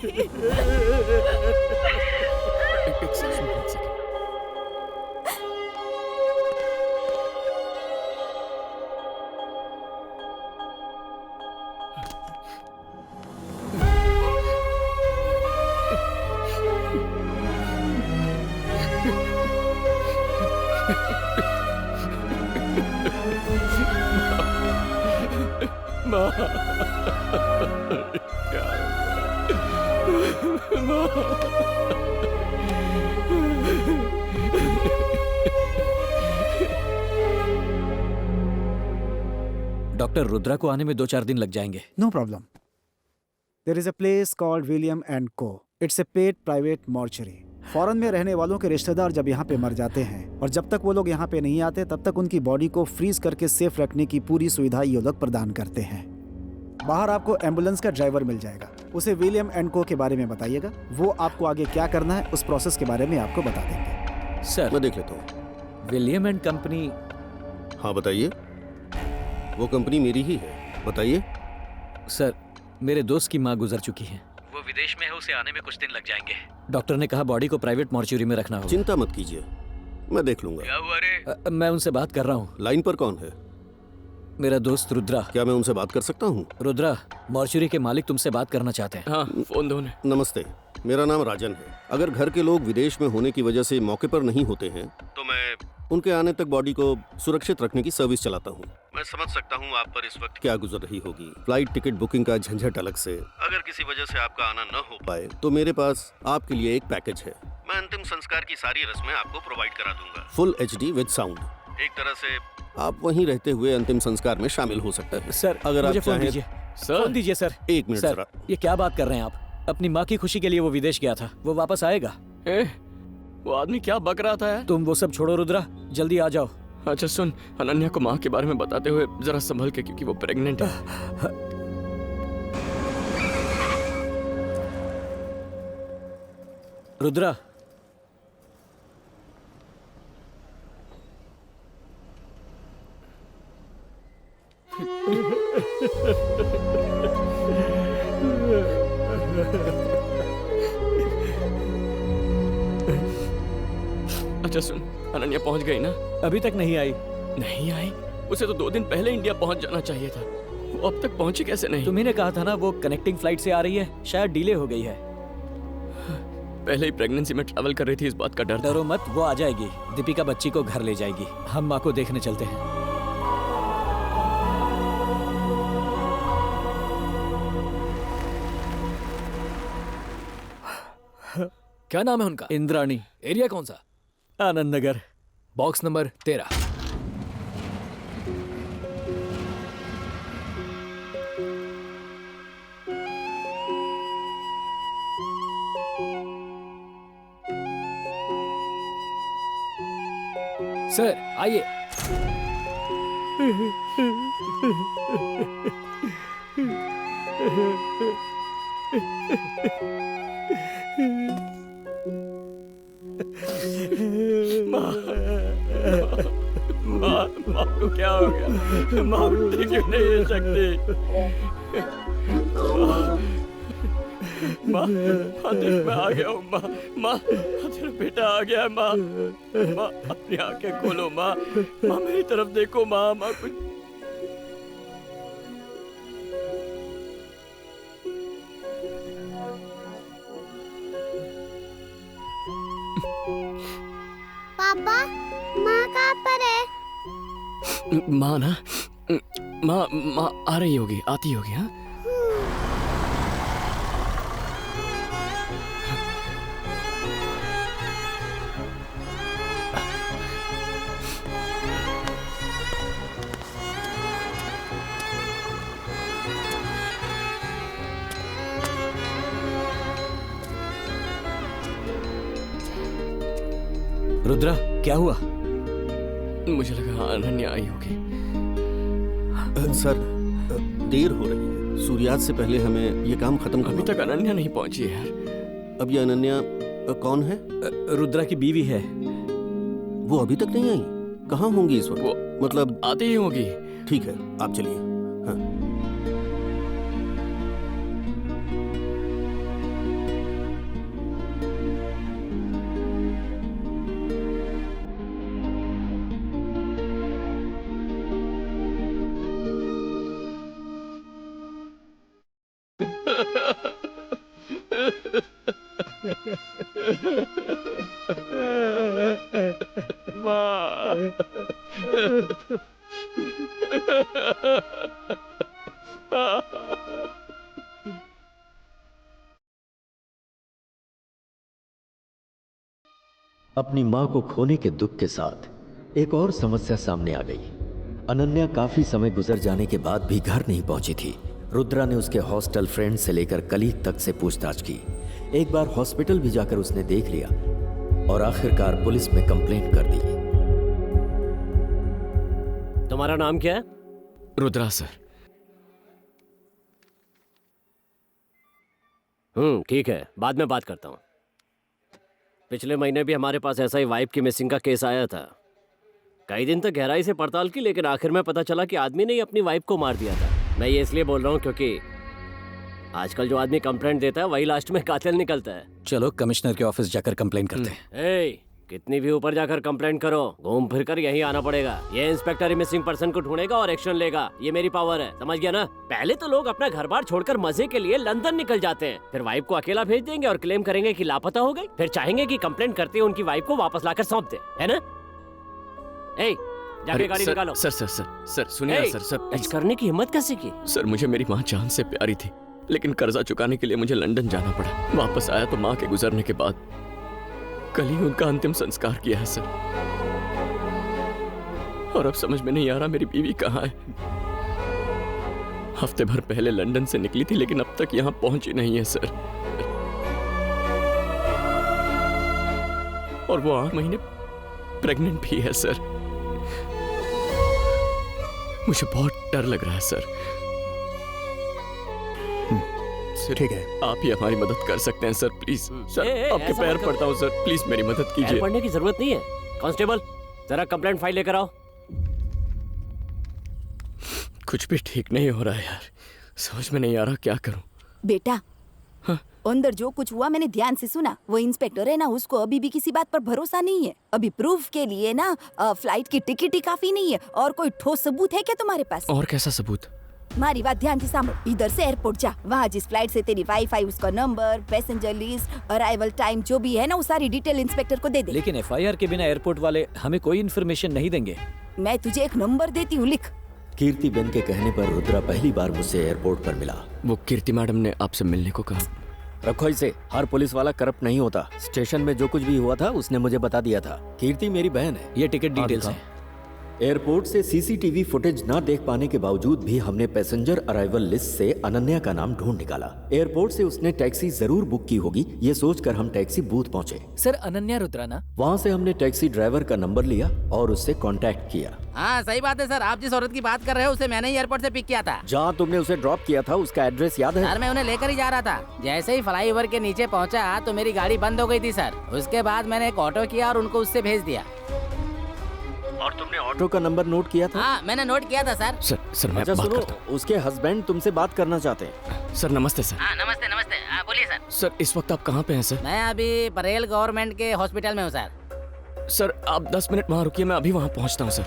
माँ, क्या माँ? डॉक्टर रुद्रा को आने में 2-4 दिन लग जाएंगे। No problem. There is a place called William and co. It's a paid private mortuary. Foreign में रहने वालों के रिश्तेदार जब यहाँ पे मर जाते हैं और जब तक वो लोग यहाँ पे नहीं आते तब तक उनकी बॉडी को फ्रीज करके सेफ रखने की पूरी सुविधा ये लोग प्रदान करते हैं। बाहर आपको एम्बुलेंस का ड्राइवर मिल जाएगा, उसे विलियम एंड को के बारे में बताइएगा, वो आपको आगे क्या करना है उस प्रोसेस के बारे में आपको बता देंगे। सर मैं देख लेता हूँ। William and company. हाँ बताइए। वो कंपनी मेरी ही है, बताइए। सर मेरे दोस्त की माँ गुजर चुकी है, वो विदेश में है, उसे आने में कुछ दिन लग जाएंगे। डॉक्टर ने कहा बॉडी को प्राइवेट मॉर्चुरी में रखना होगा। चिंता मत कीजिए, मैं देख लूंगा। क्या हुआ रे? मैं उनसे बात कर रहा हूँ। लाइन पर कौन है? मेरा दोस्त रुद्रा। क्या मैं उनसे बात कर सकता हूँ? रुद्रा, मॉर्चुरी के मालिक तुमसे बात करना चाहते हैं। हाँ, फोन दो। नमस्ते, मेरा नाम राजन है। अगर घर के लोग विदेश में होने की वजह से मौके पर नहीं होते हैं तो मैं उनके आने तक बॉडी को सुरक्षित रखने की सर्विस चलाता हूँ। मैं समझ सकता हूँ आप पर इस वक्त क्या गुजर रही होगी, फ्लाइट टिकट बुकिंग का झंझट अलग से। अगर किसी वजह से आपका आना न हो पाए तो मेरे पास आपके लिए एक पैकेज है। मैं अंतिम संस्कार की सारी रस्में आपको प्रोवाइड करा दूंगा, फुल HD विद साउंड। एक तरह से आप वहीं रहते हुए अंतिम संस्कार में शामिल हो सकते हैं। सर अगर आप फोन दीजिए। फोन दीजिए सर। एक मिनट सर, ये क्या बात कर रहे हैं आप? अपनी माँ की खुशी के लिए वो विदेश गया था, वो वापस आएगा। वो आदमी क्या बक रहा था यार? तुम वो सब छोड़ो रुद्रा, जल्दी आ जाओ। अच्छा सुन, अनन्या को माँ के बारे में बताते हुए जरा संभल के, क्योंकि वो प्रेग्नेंट है। रुद्रा, अच्छा सुन, अनन्या पहुंच गई ना? अभी तक नहीं आई। नहीं आई? उसे तो 2 दिन पहले इंडिया पहुंच जाना चाहिए था। वो अब तक पहुंची कैसे नहीं? तुम्ही ने कहा था ना वो कनेक्टिंग फ्लाइट से आ रही है, शायद डिले हो गई है। पहले ही प्रेगनेंसी में ट्रैवल कर रही थी, इस बात का डर था। डरो मत, वो आ जाएगी। दीपिका बच्ची को घर ले जाएगी। हम माँ को देखने चलते हैं। क्या नाम है उनका? इंद्राणी। एरिया कौन सा? Anand Nagar, box number 13। Sir आइए। माँ को क्या हो गया? माँ उठती क्यों नहीं है सकती? माँ देख, मैं आ गया हूँ। माँ तेरा बेटा आ गया है। माँ अपनी आंखें खोलो। माँ मेरी तरफ देखो। माँ कुछ। पापा, माँ कहाँ पर है? माँ ना, माँ आ रही होगी, आती होगी। हाँ रुद्रा, क्या हुआ? मुझे लगा अनन्या आई होगी। सर देर हो रही है, सूर्यास्त से पहले हमें ये काम खत्म करना। अभी तक अनन्या नहीं पहुंची है यार। अब ये अनन्या कौन है? रुद्रा की बीवी है। वो अभी तक नहीं आई? कहाँ होंगी इस वक्त? वो मतलब आती ही होगी। ठीक है, आप चलिए। हाँ। अपनी मां को खोने के दुख के साथ एक और समस्या सामने आ गई। अनन्या काफी समय गुजर जाने के बाद भी घर नहीं पहुंची थी। रुद्रा ने उसके हॉस्टल फ्रेंड से लेकर कलीग तक से पूछताछ की। एक बार हॉस्पिटल भी जाकर उसने देख लिया और आखिरकार पुलिस में कंप्लेंट कर दी। तुम्हारा नाम क्या है? रुद्रा सर। ठीक है, बाद में बात करता हूँ। पिछले महीने भी हमारे पास ऐसा ही वाइफ की मिसिंग का केस आया था। कई दिन तक गहराई से पड़ताल की, लेकिन आखिर में पता चला कि आदमी ने ही अपनी वाइफ को मार दिया था। मैं ये इसलिए बोल रहा हूँ क्योंकि आजकल जो आदमी कंप्लेंट देता है वही लास्ट में कातिल निकलता है। चलो कमिश्नर के ऑफिस जाकर कंप्लेंट करते हैं। ए, कितनी भी ऊपर जाकर कंप्लेंट करो, घूम फिर कर यही आना पड़ेगा। ये इंस्पेक्टर ही मिसिंग पर्सन को ढूंढेगा और एक्शन लेगा। ये मेरी पावर है, समझ गया ना? पहले तो लोग अपना घर बार छोड़कर मजे के लिए लंदन निकल जाते हैं, फिर वाइफ को अकेला भेज देंगे और क्लेम करेंगे कि लापता हो गई, फिर चाहेंगे कि कंप्लेंट करते हुए उनकी वाइफ को वापस लाकर सौंप दे, है ना? ए, जाके गाड़ी निकालो। सर सुनिए ना, सर टच करने की हिम्मत कैसे की? सर मुझे मेरी माँ जान से प्यारी थी, लेकिन कर्जा चुकाने के लिए मुझे लंदन जाना पड़ा। वापस आया तो माँ के गुजरने के बाद कल ही उनका अंतिम संस्कार किया है सर। और अब समझ में नहीं आ रहा मेरी बीवी कहाँ है। हफ्ते भर पहले लंदन से निकली थी, लेकिन अब तक यहाँ पहुंची नहीं है सर। और वो 8 महीने प्रेग्नेंट भी है सर। मुझे बहुत डर लग रहा है सर। ठीक है, आप ही हमारी मदद कर सकते हैं सर, प्लीज। सर आपके पैर पड़ता हूँ सर, प्लीज मेरी मदद कीजिए। पैर पड़ने की जरूरत नहीं है। कांस्टेबल, जरा कंप्लेंट फाइल लेकर आओ। कुछ भी ठीक नहीं हो रहा है यार, समझ में नहीं आ रहा क्या करूं। बेटा, अंदर जो कुछ हुआ मैंने ध्यान से सुना। वो इंस्पेक्टर है ना, उसको अभी भी किसी बात पर भरोसा नहीं है। अभी प्रूफ के लिए ना फ्लाइट की टिकट ही काफी नहीं है। और कोई ठोस सबूत है क्या तुम्हारे पास? और कैसा सबूत? हमारी बात ध्यान से सामने। इधर से एयरपोर्ट जा, वहाँ जिस फ्लाइट से तेरी वाइफ आई उसका number, passenger list, arrival time जो भी है ना, वो सारी डिटेल इंस्पेक्टर को दे दे। लेकिन FIR के बिना एयरपोर्ट वाले हमें कोई इन्फॉर्मेशन नहीं देंगे। मैं तुझे एक नंबर देती हूँ, लिख। कीर्ति बेन के कहने पर रुद्रा पहली बार मुझसे एयरपोर्ट पर मिला। वो कीर्ति मैडम ने आपसे मिलने को कहा। रखो इसे, हर पुलिस वाला करप्ट नहीं होता। स्टेशन में जो कुछ भी हुआ था उसने मुझे बता दिया था। कीर्ति मेरी बहन है। ये टिकट डिटेल्स हैं। एयरपोर्ट से CCTV फुटेज ना देख पाने के बावजूद भी हमने पैसेंजर अराइवल लिस्ट से अनन्या का नाम ढूंढ निकाला। एयरपोर्ट से उसने टैक्सी जरूर बुक की होगी, ये सोचकर हम टैक्सी बूथ पहुंचे। सर अनन्या रुद्रा ना? वहाँ से हमने टैक्सी ड्राइवर का नंबर लिया और उससे कांटेक्ट किया। हाँ सही बात है सर, आप जिस औरत की बात कर रहे हो उसे मैंने ही एयरपोर्ट से पिक किया था। जहाँ तुमने उसे ड्रॉप किया था उसका एड्रेस याद है? सर मैं उन्हें लेकर ही जा रहा था। जैसे ही फ्लाईओवर के नीचे पहुँचा तो मेरी गाड़ी बंद हो गई थी सर। उसके बाद मैंने एक ऑटो किया और उनको उससे भेज दिया। और तुमने ऑटो का नंबर नोट किया था? हाँ मैंने नोट किया था सर। सर मैं अच्छा बात सुनो, करता हूं। उसके हस्बैंड तुमसे बात करना चाहते हैं। सर नमस्ते सर। हाँ नमस्ते नमस्ते, बोलिए सर। सर इस वक्त आप कहाँ पे हैं सर? मैं अभी परेल गवर्नमेंट के हॉस्पिटल में हूँ सर। सर आप 10 मिनट वहाँ रुकिए, मैं अभी वहाँ पहुँचता हूँ सर।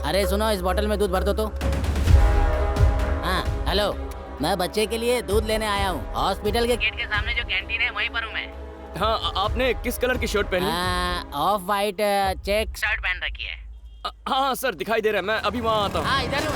अरे सुनो, इस बोतल में दूध भर दो तो। हाँ हेलो, मैं बच्चे के लिए दूध लेने आया हूँ। हॉस्पिटल के गेट के सामने जो कैंटीन है वहीं पर हूँ मैं। हाँ आपने किस कलर की शर्ट पहनी? ऑफ वाइट चेक शर्ट पहन रखी है। हाँ सर दिखाई दे रहा है, मैं अभी वहाँ आता हूँ। हाँ इधर हूँ।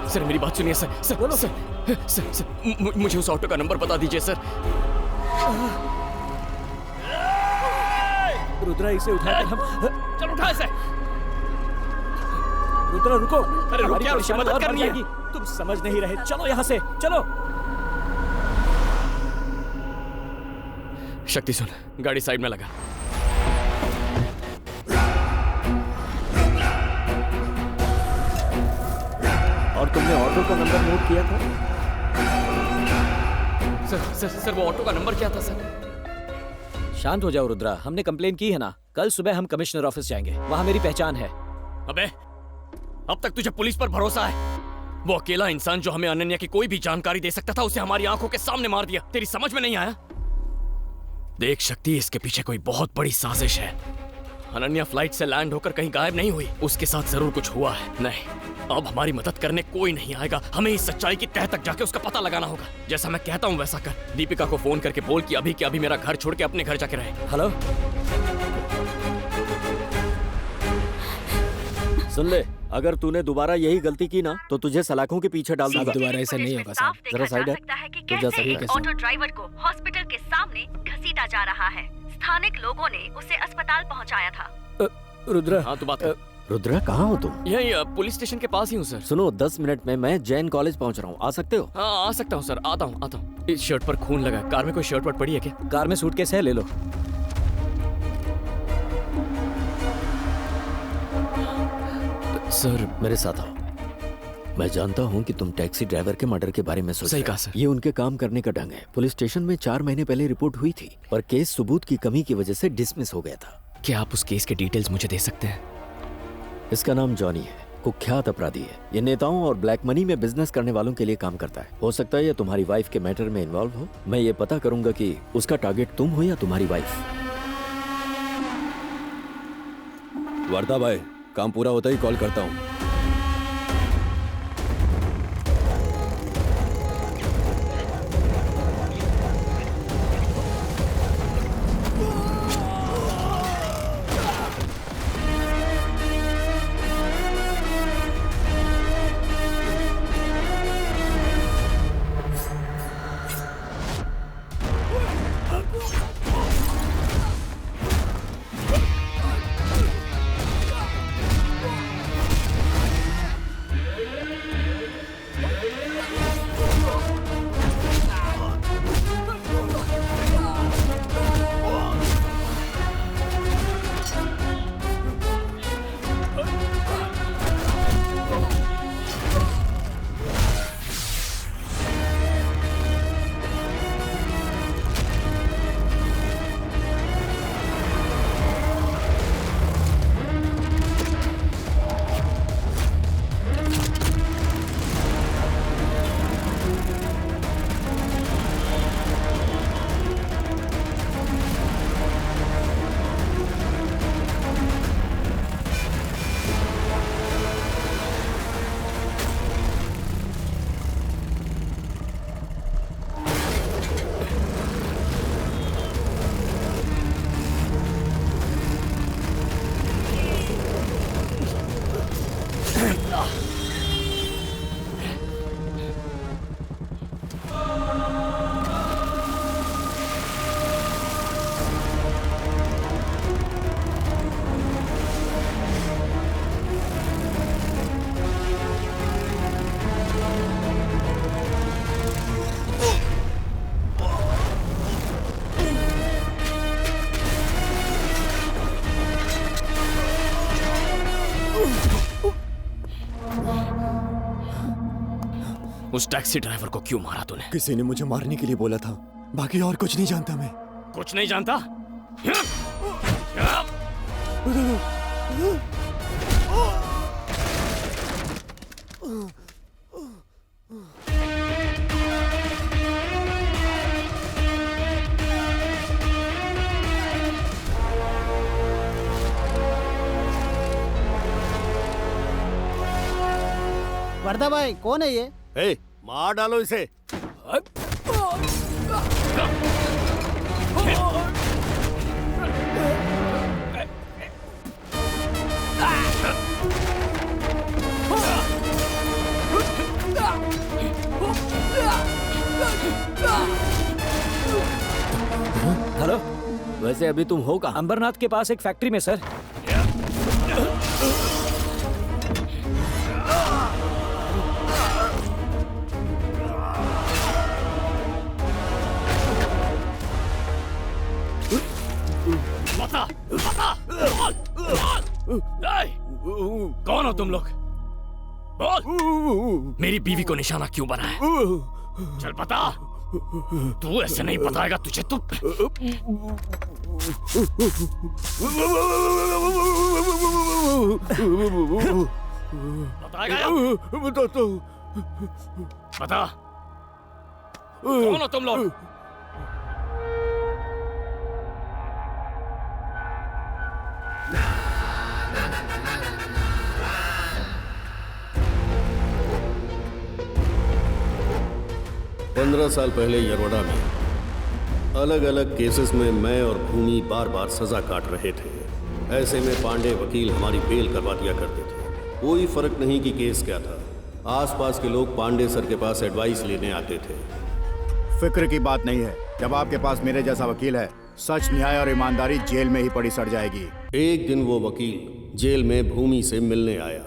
सर मेरी बात सुनिए सर। सर मुझे उस ऑटो का नंबर बता दीजिए सर। रुद्रा इसे उठाकर हम चल उठा इसे। रुद्रा रुको। अरे रुक क्या, मुझे मदद करनी है। तुम समझ नहीं रहे, चलो यहाँ से चलो। शक्ति सुन, गाड़ी साइड में लगा। और तुमने ऑटो का नंबर नोट किया था? सर वो ऑटो का नंबर क्या था सर? शांत हो जाओ रुद्रा, हमने कंप्लेन की है ना। कल सुबह हम कमिश्नर ऑफिस जाएंगे, वहाँ मेरी पहचान है। अबे अब तक तुझे पुलिस पर भरोसा है? वो अकेला इंसान जो हमें अनन्या की कोई भी जानकारी दे सकता था, उसे हमारी आंखों के सामने मार दिया। तेरी समझ में नहीं आया? देख शक्ति, इसके पीछे कोई बहुत बड़ी साजिश है। अनन्या फ्लाइट से लैंड होकर कहीं गायब नहीं हुई, उसके साथ जरूर कुछ हुआ है। नहीं, अब हमारी मदद करने कोई नहीं आएगा। हमें इस सच्चाई की तह तक जाके उसका पता लगाना होगा। जैसा मैं कहता हूँ वैसा कर। दीपिका को फोन करके बोल कि अभी के अभी मेरा घर छोड़ के अपने घर जाके रहे। हेलो, सुन ले, अगर तूने दोबारा यही गलती की ना तो तुझे सलाखों के पीछे डाल दूंगा। दोबारा ऐसा नहीं होगा साहब। जरा साइड है। तो जा सकता है। ऑटो ड्राइवर को हॉस्पिटल के सामने घसीटा जा रहा है। स्थानिक लोगों ने उसे अस्पताल पहुंचाया था। रुद्रा। हाँ तो बात कर। रुद्रा, कहाँ हो तुम? यही पुलिस स्टेशन के पास ही हूँ सर। सुनो, 10 मिनट में मैं जैन कॉलेज पहुँच रहा हूँ, आ सकते हो? हाँ आ सकता हूँ सर, आता हूँ। इस शर्ट पर खून लगा है। कार में कोई शर्ट वट पड़ी है क्या? कार में सूटकेस है, ले लो। सर मेरे साथ आओ। मैं जानता हूँ कि तुम टैक्सी ड्राइवर के मर्डर के बारे में सोच सही रहे कहा हो। सर। ये उनके काम करने का ढंग है। पुलिस स्टेशन में 4 महीने पहले रिपोर्ट हुई थी, पर केस सबूत की कमी की वजह से डिसमिस हो गया था। क्या आप उस केस के डिटेल्स मुझे दे सकते हैं? इसका नाम जॉनी है, कुख्यात अपराधी है। ये नेताओं और ब्लैक मनी में बिजनेस करने वालों के लिए काम करता है। हो सकता है ये तुम्हारी वाइफ के मैटर में इन्वॉल्व हो। मैं ये पता करूंगा कि उसका टारगेट तुम हो या तुम्हारी वाइफ। वर्दा भाई, काम पूरा होता ही कॉल करता हूँ। उस टैक्सी ड्राइवर को क्यों मारा तूने? किसी ने मुझे मारने के लिए बोला था, बाकी और कुछ नहीं जानता मैं। कुछ नहीं जानता? वर्दा भाई, कौन है ये? ए, मार डालो इसे। हेलो, वैसे अभी तुम हो कहाँ? अंबरनाथ के पास एक फैक्ट्री में सर। कौन हो तुम लोग? बोल। मेरी बीवी को निशाना क्यों बनाया? चल बता। तू ऐसे नहीं बताएगा तुझे तो। बताएगा? बताता हूँ। बता। कौन हो तुम लोग? 15 साल पहले यरोडा में अलग अलग केसेस में मैं और भूमि बार बार सजा काट रहे थे। ऐसे में पांडे वकील हमारी बेल करवा दिया करते थे। कोई फर्क नहीं कि केस क्या था, आसपास के लोग पांडे सर के पास एडवाइस लेने आते थे। फिक्र की बात नहीं है, जब आपके पास मेरे जैसा वकील है, सच, न्याय और ईमानदारी जेल में ही पड़ी सड़ जाएगी। एक दिन वो वकील जेल में भूमि से मिलने आया।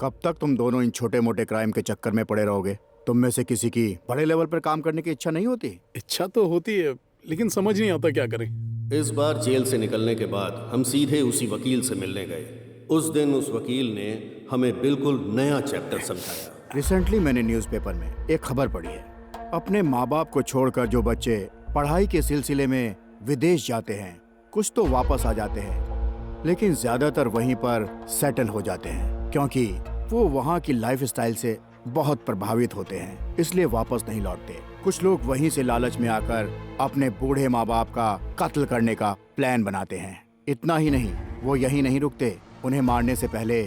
कब तक तुम दोनों इन छोटे मोटे क्राइम के चक्कर में पड़े रहोगे? तुम में से किसी की बड़े लेवल पर काम करने की इच्छा नहीं होती? इच्छा तो होती है, लेकिन समझ नहीं आता क्या करें। इस बार जेल से निकलने के बाद हम सीधे उसी वकील से मिलने गए। उस दिन उस वकील ने हमें बिल्कुल नया चैप्टर समझाया। रिसेंटली मैंने न्यूज़पेपर में एक खबर पढ़ी है। अपने माँ बाप को छोड़कर जो बच्चे पढ़ाई के सिलसिले में विदेश जाते हैं, कुछ तो वापस आ जाते हैं, लेकिन ज्यादातर वहीं पर सेटल हो जाते हैं, क्योंकि वो वहाँ की लाइफस्टाइल से बहुत प्रभावित होते हैं, इसलिए वापस नहीं लौटते। कुछ लोग वहीं से लालच में आकर अपने बूढ़े माँ बाप का कत्ल करने का प्लान बनाते हैं। इतना ही नहीं, वो यहीं नहीं रुकते, उन्हें मारने से पहले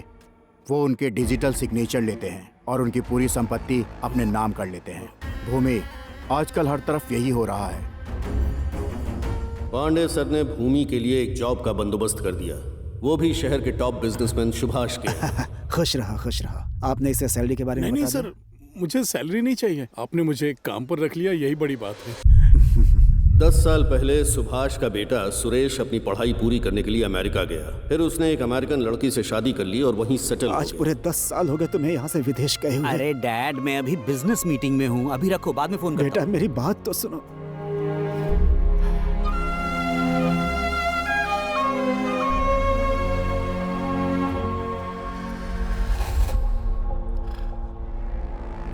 वो उनके डिजिटल सिग्नेचर लेते हैं और उनकी पूरी संपत्ति अपने नाम कर लेते हैं। भूमि, आजकल हर तरफ यही हो रहा है। पांडे सर ने भूमि के लिए एक जॉब का बंदोबस्त कर दिया, वो भी शहर के टॉप बिजनेसमैन सुभाष के। खुश रहा, खुश रहा। आपने इसे सैलरी के बारे में नहीं बता सर, मुझे सैलरी नहीं चाहिए, आपने मुझे काम पर रख लिया, यही बड़ी बात है। 10 साल पहले सुभाष का बेटा सुरेश अपनी पढ़ाई पूरी करने के लिए अमेरिका गया। फिर उसने एक अमेरिकन लड़की से शादी कर ली और वहीं सेटल। आज पूरे 10 साल हो गए तुम्हें यहाँ से विदेश गए हुए। अरे डैड, मैं अभी बिजनेस मीटिंग में हूँ, अभी रखो, बाद में फोन करता हूँ। बेटा मेरी बात तो सुनो।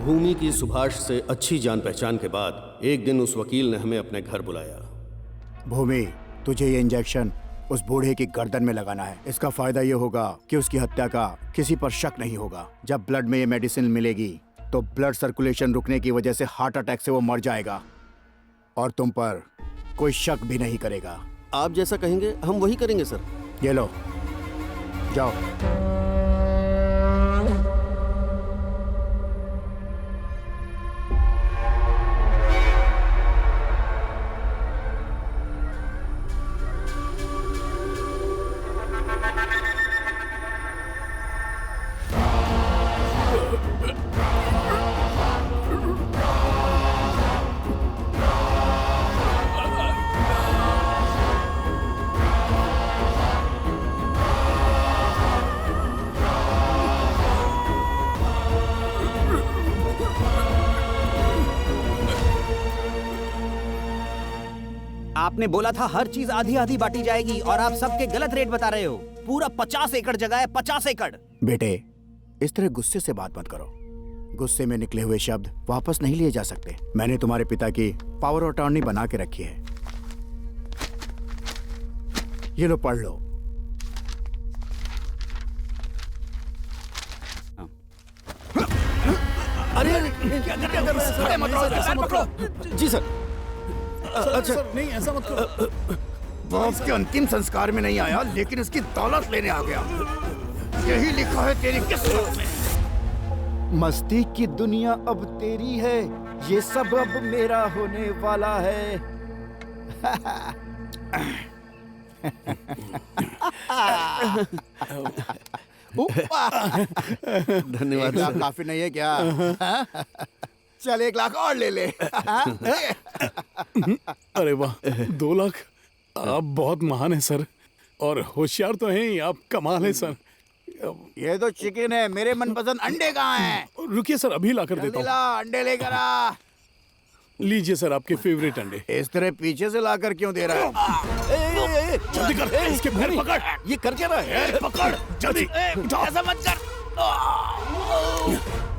भूमि की सुभाष से अच्छी जान पहचान के बाद एक दिन उस वकील ने हमें अपने घर बुलाया। भूमि, तुझे ये इंजेक्शन उस बूढ़े की गर्दन में लगाना है। इसका फायदा ये होगा कि उसकी हत्या का किसी पर शक नहीं होगा। जब ब्लड में ये मेडिसिन मिलेगी तो ब्लड सर्कुलेशन रुकने की वजह से हार्ट अटैक से वो मर जाएगा और तुम पर कोई शक भी नहीं करेगा। आप जैसा कहेंगे हम वही करेंगे सर। ये लो, जाओ। आपने बोला था हर चीज आधी आधी बांटी जाएगी और आप सबके गलत रेट बता रहे हो। पूरा 50 एकड़ जगह है, 50 एकड़। बेटे, इस तरह गुस्से से बात मत करो। गुस्से में निकले हुए शब्द वापस नहीं लिए जा सकते। मैंने तुम्हारे पिता की पावर ऑफ अटॉर्नी बना के रखी है। ये लो, पढ़ लो। अरे क्या कर रहे हो? जी सर। अच्छा नहीं, ऐसा मत करो। बॉस के अंतिम संस्कार में नहीं आया, लेकिन उसकी दौलत लेने आ गया। यही लिखा है तेरी किस्मत में। मस्ती की दुनिया अब तेरी है, ये सब अब मेरा होने वाला है। धन्यवाद। 1 लाख काफी नहीं है क्या? चल 1 लाख और ले ले। अरे वाह, 2 लाख। आप बहुत महान है सर, और होशियार तो हैं ही आप, कमाल है सर। ये तो चिकन है, मेरे मनपसंद अंडे कहाँ हैं? रुकिए सर, अभी ला कर देता हूँ। अंडे लेकर आ। लीजिए सर, आपके फेवरेट अंडे। इस तरह पीछे से लाकर क्यों दे रहा है? जल्दी कर, इसके पैर पकड़। ये कर क्या रहा है? पकड़ जल्दी। ऐसा मत कर।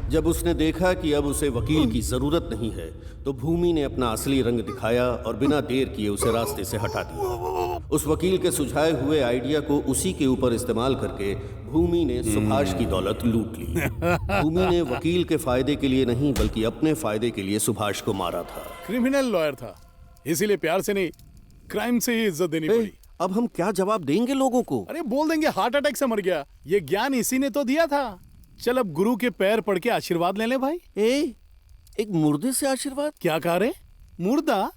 जब उसने देखा कि अब उसे वकील की जरूरत नहीं है, तो भूमि ने अपना असली रंग दिखाया और बिना देर किए उसे रास्ते से हटा दिया। उस वकील के सुझाए हुए आइडिया को उसी के ऊपर इस्तेमाल करके भूमि ने सुभाष की दौलत लूट ली। भूमि ने वकील के फायदे के लिए नहीं, बल्कि अपने फायदे के लिए सुभाष को मारा था। क्रिमिनल लॉयर था, इसीलिए प्यार से नहीं, क्राइम से ही इज्जत देनी पड़ी। अब हम क्या जवाब देंगे लोगों को? अरे बोल देंगे हार्ट अटैक से मर गया। ये ज्ञान इसी ने तो दिया था। चल अब गुरु के पैर पड़ के आशीर्वाद ले ले भाई। एक मुर्दे से आशीर्वाद? क्या कह रहे? मुर्दा?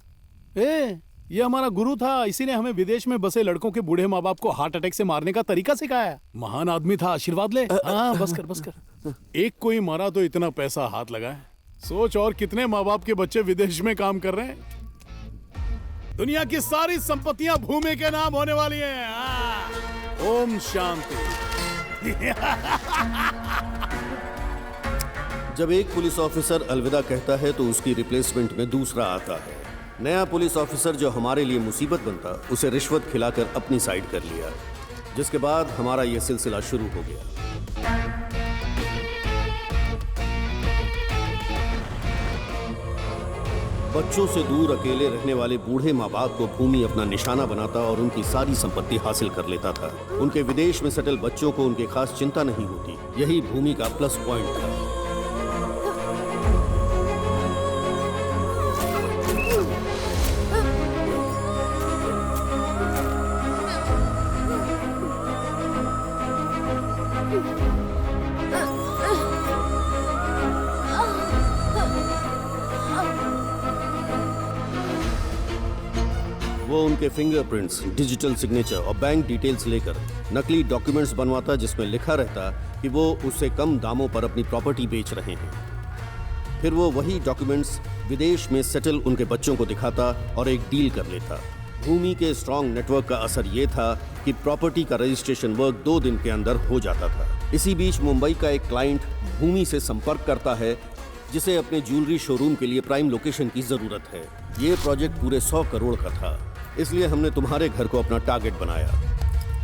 ये हमारा गुरु था, इसी ने हमें विदेश में बसे लड़कों के बूढ़े माँ बाप को हार्ट अटैक से मारने का तरीका सिखाया। महान आदमी था, आशीर्वाद ले। हाँ, बस कर। एक कोई मारा तो इतना पैसा हाथ लगा है। सोच और कितने माँ बाप के बच्चे विदेश में काम कर रहे हैं। दुनिया की सारी संपत्तियां भूमि के नाम होने वाली हैं। ओम शांति। जब एक पुलिस ऑफिसर अलविदा कहता है तो उसकी रिप्लेसमेंट में दूसरा आता है। नया पुलिस ऑफिसर जो हमारे लिए मुसीबत बनता, उसे रिश्वत खिलाकर अपनी साइड कर लिया, जिसके बाद हमारा यह सिलसिला शुरू हो गया। बच्चों से दूर अकेले रहने वाले बूढ़े माँ बाप को भूमि अपना निशाना बनाता और उनकी सारी संपत्ति हासिल कर लेता था। उनके विदेश में सेटल बच्चों को उनकी खास चिंता नहीं होती। यही भूमि का प्लस पॉइंट था। वो उनके फिंगरप्रिंट्स, डिजिटल सिग्नेचर और बैंक डिटेल्स लेकर नकली डॉक्यूमेंट्स बनवाता, जिसमें लिखा रहता कि वो उससे कम दामों पर अपनी प्रॉपर्टी बेच रहे हैं। फिर वो वही डॉक्यूमेंट्स विदेश में सेटल उनके बच्चों को दिखाता और एक डील कर लेता। भूमि के स्ट्रॉन्ग नेटवर्क का असर ये था कि प्रॉपर्टी का रजिस्ट्रेशन वर्क 2 दिन के अंदर हो जाता था। इसी बीच मुंबई का एक क्लाइंट भूमि से संपर्क करता है, जिसे अपने ज्वेलरी शोरूम के लिए प्राइम लोकेशन की जरूरत है। ये प्रोजेक्ट पूरे 100 करोड़ का था, इसलिए हमने तुम्हारे घर को अपना टारगेट बनाया।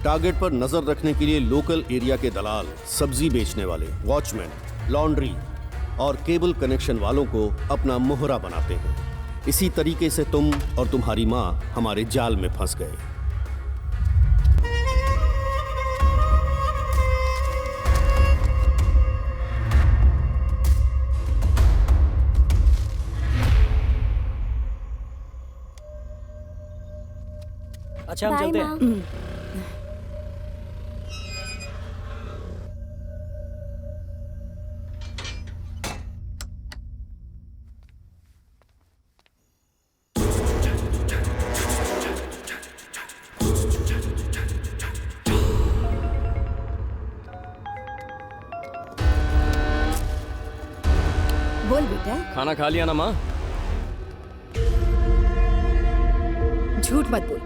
टारगेट पर नजर रखने के लिए लोकल एरिया के दलाल, सब्जी बेचने वाले, वॉचमैन, लॉन्ड्री और केबल कनेक्शन वालों को अपना मोहरा बनाते हैं। इसी तरीके से तुम और तुम्हारी माँ हमारे जाल में फंस गए। अच्छा, हम चलते हैं। बोल बेटा। खाना खा लिया ना माँ? झूठ मत बोल।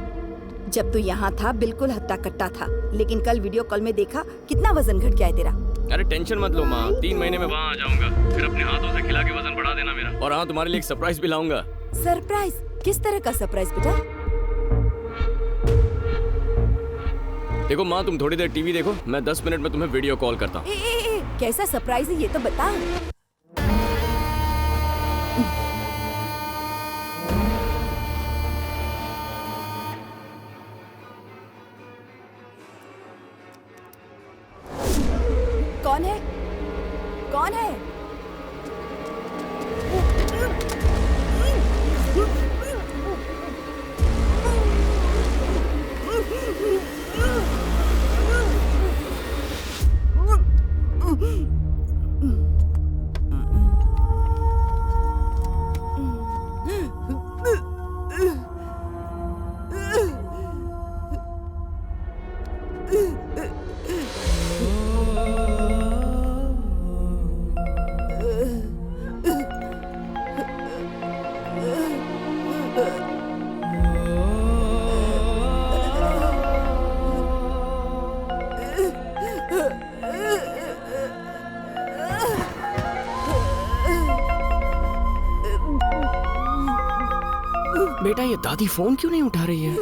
जब तू यहाँ था बिल्कुल हट्टा कट्टा था, लेकिन कल वीडियो कॉल में देखा कितना वजन घट गया है तेरा। अरे टेंशन मत लो माँ, 3 महीने में वहाँ आ जाऊंगा। फिर अपने हाथों से खिला के वजन बढ़ा देना मेरा। और हाँ, तुम्हारे लिए एक सरप्राइज भी लाऊंगा। सरप्राइज? किस तरह का सरप्राइज बेटा? देखो माँ, तुम थोड़ी देर टीवी देखो, मैं 10 मिनट में तुम्हें वीडियो कॉल करता हूँ। कैसा सरप्राइज है ये तो बता। कौन है? कौन है? बेटा, ये दादी फोन क्यों नहीं उठा रही है?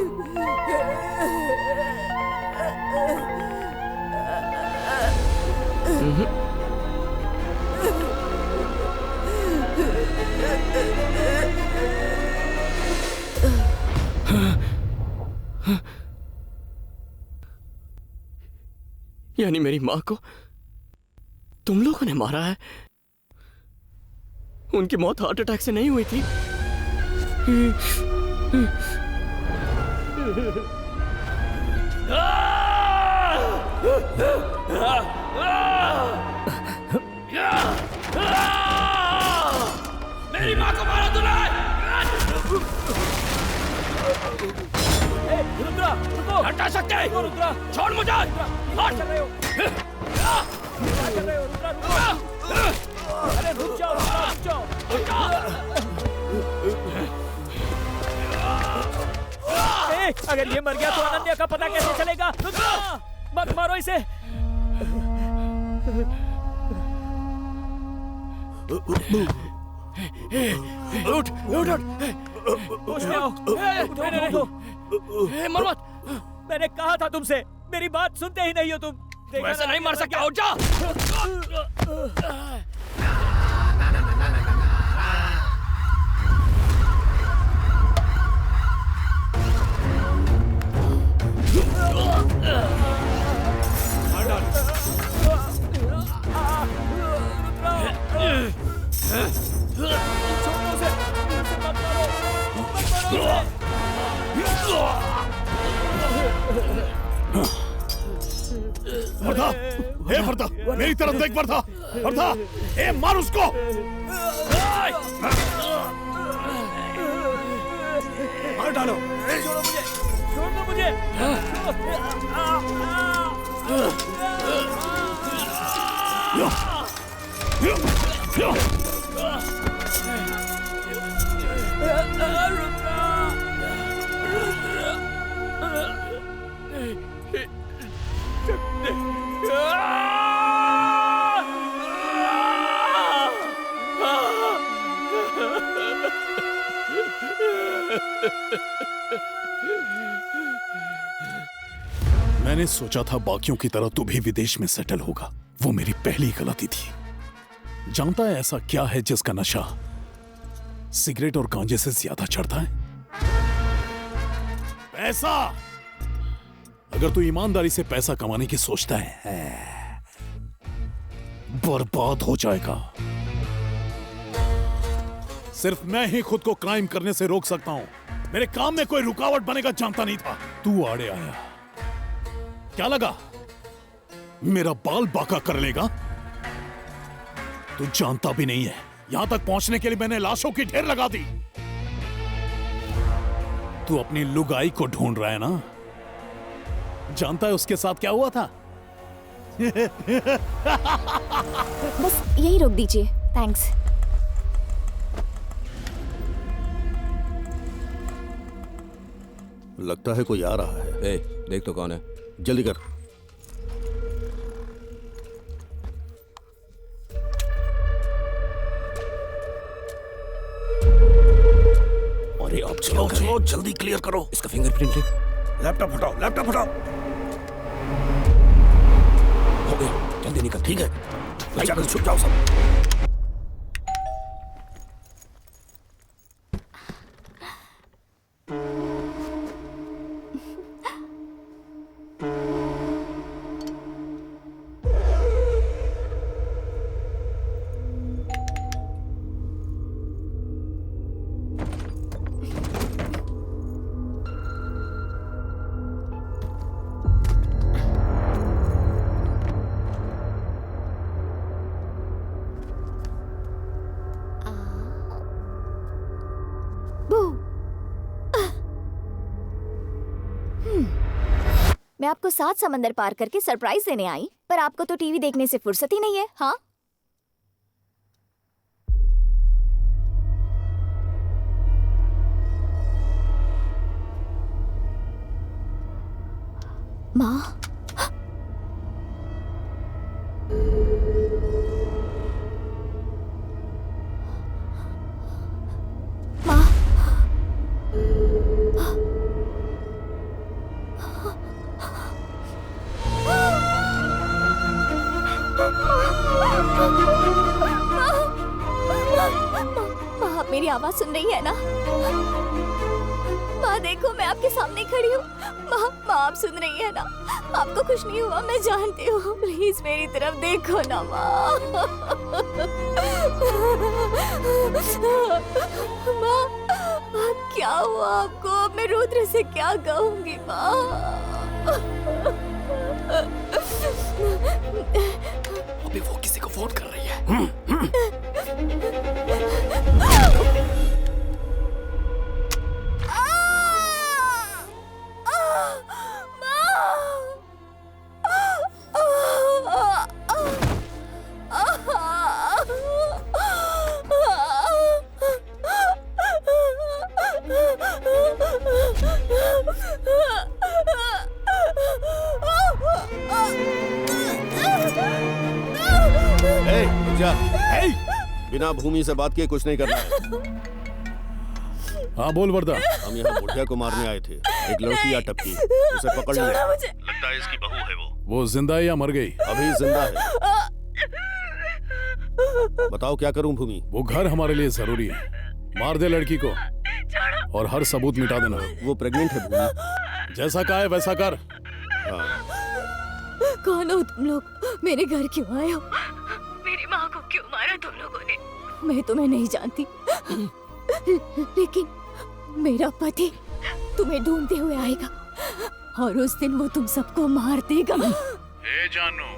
यानी मेरी माँ को तुम लोगों ने मारा है? उनकी मौत हार्ट अटैक से नहीं हुई थी? रुद्रा रुको, हटा सकते हैं। रुद्रा छोड़ मुझे। कहाँ चल रहे हो? कहाँ चल रहे हो? रुद्रा रुको। अरे रुक जाओ, रुक जाओ। अगर ये मर गया तो अनन्या का पता कैसे चलेगा? रुद्रा मत मारो इसे। उठ उठ उठ। होश में आओ। उठो दो। मर मत। मैंने कहा था तुमसे, मेरी बात सुनते ही नहीं हो तुम। तू ऐसे नहीं मर सकता, उठ जा। वर्धा, हे वर्धा, मेरी तरफ देख वर्धा, वर्धा, हे मार उसको। मार डालो। छोड़ो मुझे, छोड़ दो मुझे। मैंने सोचा था बाकियों की तरह तू भी विदेश में सेटल होगा। वो मेरी पहली गलती थी। जानता है ऐसा क्या है जिसका नशा सिगरेट और गांजे से ज्यादा चढ़ता है? पैसा। अगर तू ईमानदारी से पैसा कमाने की सोचता है, बर्बाद हो जाएगा। सिर्फ मैं ही खुद को क्राइम करने से रोक सकता हूं। मेरे काम में कोई रुकावट बनेगा जानता नहीं था। तू आड़े आया, क्या लगा मेरा बाल बाका कर लेगा? तू जानता भी नहीं है, यहां तक पहुंचने के लिए मैंने लाशों की ढेर लगा दी। तू अपनी लुगाई को ढूंढ रहा है ना? जानता है उसके साथ क्या हुआ था? बस यही रोक दीजिए, थैंक्स। लगता है कोई आ रहा है। ए, देख तो कौन है। जल्दी कर। अरे अब चलो चलो जल्दी क्लियर करो। इसका फिंगरप्रिंट ले। लैपटॉप हटाओ, लैपटॉप हटाओ। हो गया, जल्दी निकल। ठीक है, जाकर छुप जाओ सब। मैं आपको 7 समंदर पार करके सरप्राइज देने आई, पर आपको तो टीवी देखने से फुर्सत ही नहीं है। हाँ, माँ। माँ, आप मेरी आवाज सुन रही है ना? माँ देखो, मैं आपके सामने खड़ी हूँ। माँ आप सुन रही है ना? आपको कुछ नहीं हुआ, मैं जानती हूँ। प्लीज मेरी तरफ देखो ना माँ। माँ क्या हुआ आपको? मैं रुद्र से क्या कहूँगी माँ? अभी वो किसी को फोन कर रही है। जा। बिना भूमि से बात किए कुछ नहीं करना है। हाँ बोल वरदा। हम यहाँ बुढ़िया को मारने आए थे। एक लड़की आ टपकी, उसे पकड़ लिया। लगता है इसकी बहू है वो। जिंदा है या मर गई? अभी जिंदा है। बताओ क्या करूं भूमि? वो घर हमारे लिए जरूरी है। मार दे लड़की को और हर सबूत मिटा देना। वो प्रेग्नेंट है भूमि। जैसा कहा है वैसा कर। कौन हो तुम लोग? मेरे घर क्यों आए हो? मेरी माँ को क्यों मारा तुम लोगों ने? मैं तुम्हें नहीं जानती, लेकिन मेरा पति तुम्हें ढूंढते हुए आएगा और उस दिन वो तुम सबको मार देगा। ए जानू,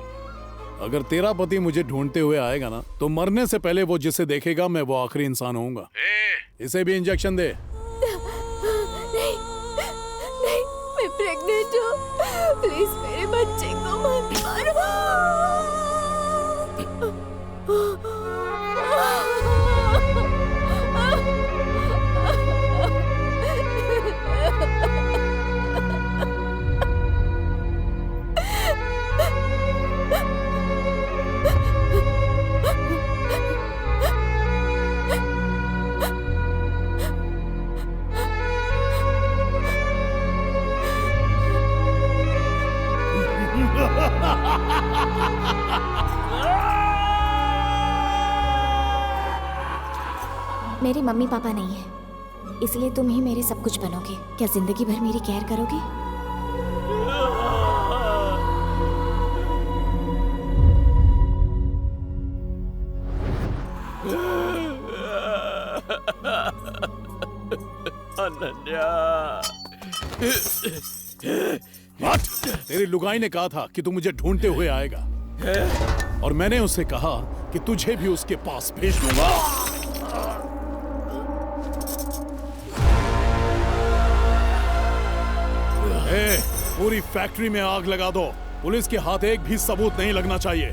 अगर तेरा पति मुझे ढूंढते हुए आएगा ना, तो मरने से पहले वो जिसे देखेगा मैं वो आखिरी इंसान होऊंगा। इसे भी इंजेक्शन दे। नहीं, नहीं, मैं प्रेग्नेंट हूँ। प्लीज मेरे बच्चे को मत मारो। मेरे मम्मी पापा नहीं है, इसलिए तुम ही मेरे सब कुछ बनोगे। क्या जिंदगी भर मेरी केयर करोगे? अनन्या। तेरी लुगाई ने कहा था कि तू मुझे ढूंढते हुए आएगा, और मैंने उसे कहा कि तुझे भी उसके पास भेज दूंगा। पूरी फैक्ट्री में आग लगा दो। पुलिस के हाथ एक भी सबूत नहीं लगना चाहिए।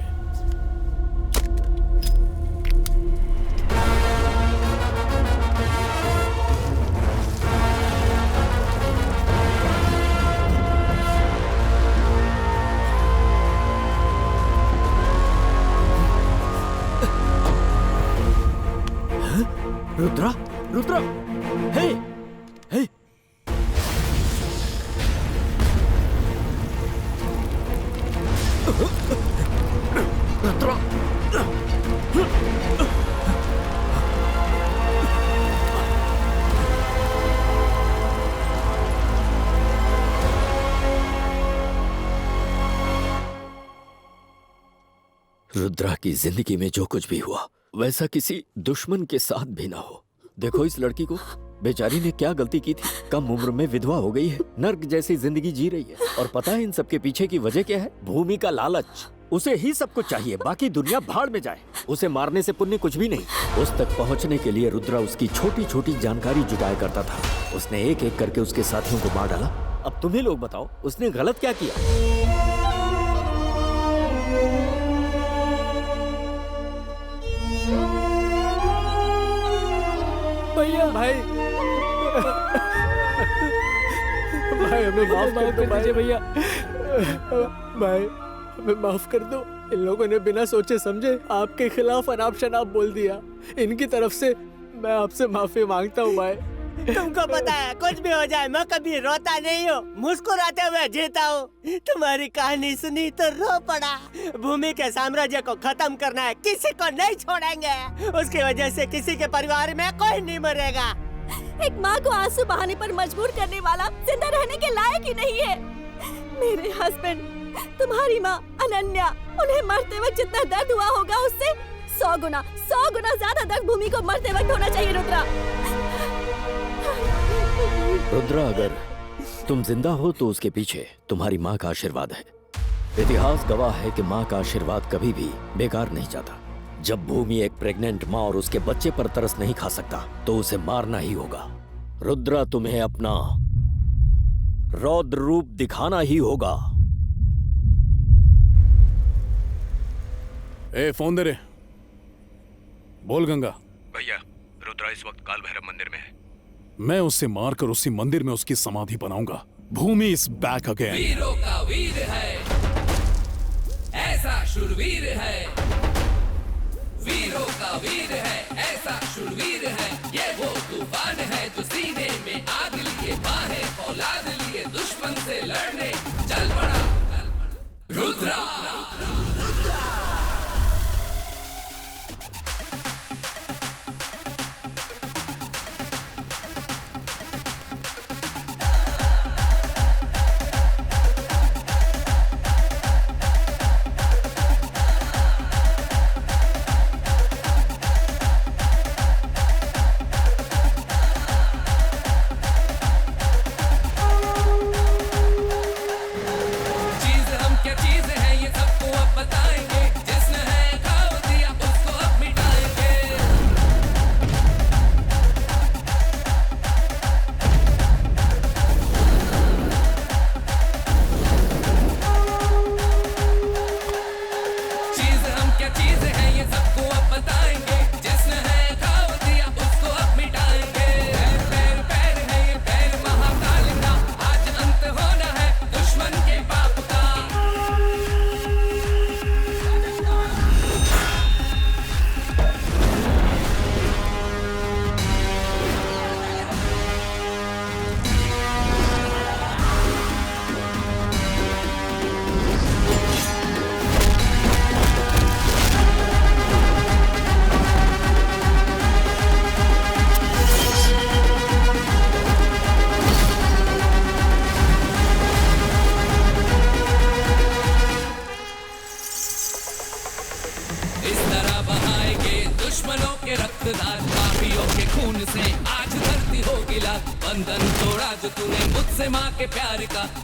रुद्रा, रुद्रा, हे, हे। रुद्रा। रुद्रा की जिंदगी में जो कुछ भी हुआ वैसा किसी दुश्मन के साथ भी ना हो। देखो इस लड़की को, बेचारी ने क्या गलती की थी। कम उम्र में विधवा हो गई है, नर्क जैसी जिंदगी जी रही है। और पता है इन सब के पीछे की वजह क्या है? भूमि का लालच। उसे ही सब कुछ चाहिए, बाकी दुनिया भाड़ में जाए। उसे मारने से पुण्य कुछ भी नहीं। उस तक पहुंचने के लिए रुद्रा उसकी छोटी छोटी जानकारी जुटाया करता था। उसने एक एक करके उसके साथियों को मार डाला। अब तुम्हें लोग बताओ, उसने गलत क्या किया? भैया, भाई, भाई हमें माफ कर दो भैया। भाई हमें माफ कर दो। इन लोगों ने बिना सोचे समझे आपके खिलाफ अनाप शनाप बोल दिया। इनकी तरफ से मैं आपसे माफी मांगता हूँ भाई। तुमको पता है कुछ भी हो जाए मैं कभी रोता नहीं हूँ, मुस्कुराते हुए जीता हूँ। तुम्हारी कहानी सुनी तो रो पड़ा। भूमि के साम्राज्य को खत्म करना है, किसी को नहीं छोड़ेंगे। उसकी वजह से किसी के परिवार में कोई नहीं मरेगा। एक माँ को आंसू बहाने पर मजबूर करने वाला जिंदा रहने के लायक ही नहीं है। मेरे हस्बैंड, तुम्हारी माँ अनन्या, उन्हें मरते वक्त जितना दर्द हुआ होगा उससे 100 गुना ज्यादा दर्द भूमि को मरते वक्त होना चाहिए। रुद्रा, रुद्रा, अगर तुम जिंदा हो तो उसके पीछे तुम्हारी माँ का आशीर्वाद है। इतिहास गवाह है कि माँ का आशीर्वाद कभी भी बेकार नहीं जाता। जब भूमि एक प्रेग्नेंट माँ और उसके बच्चे पर तरस नहीं खा सकता तो उसे मारना ही होगा। रुद्रा, तुम्हें अपना रौद्र रूप दिखाना ही होगा। ए, फोन दे रे। बोल गंगा। भैया, रुद्रा इस वक्त काल भैरव मंदिर में है। मैं उसे मारकर उसी मंदिर में उसकी समाधि बनाऊंगा। भूमि इज बैक अगेन। वीरों का वीर है, ऐसा शूरवीर है। महावीर है, ऐसा शूरवीर है, ये वो तूफान है जो सीने में आग लिए, बाहें फौलाद लिए दुश्मन से लड़ने चल पड़ा रुद्रा।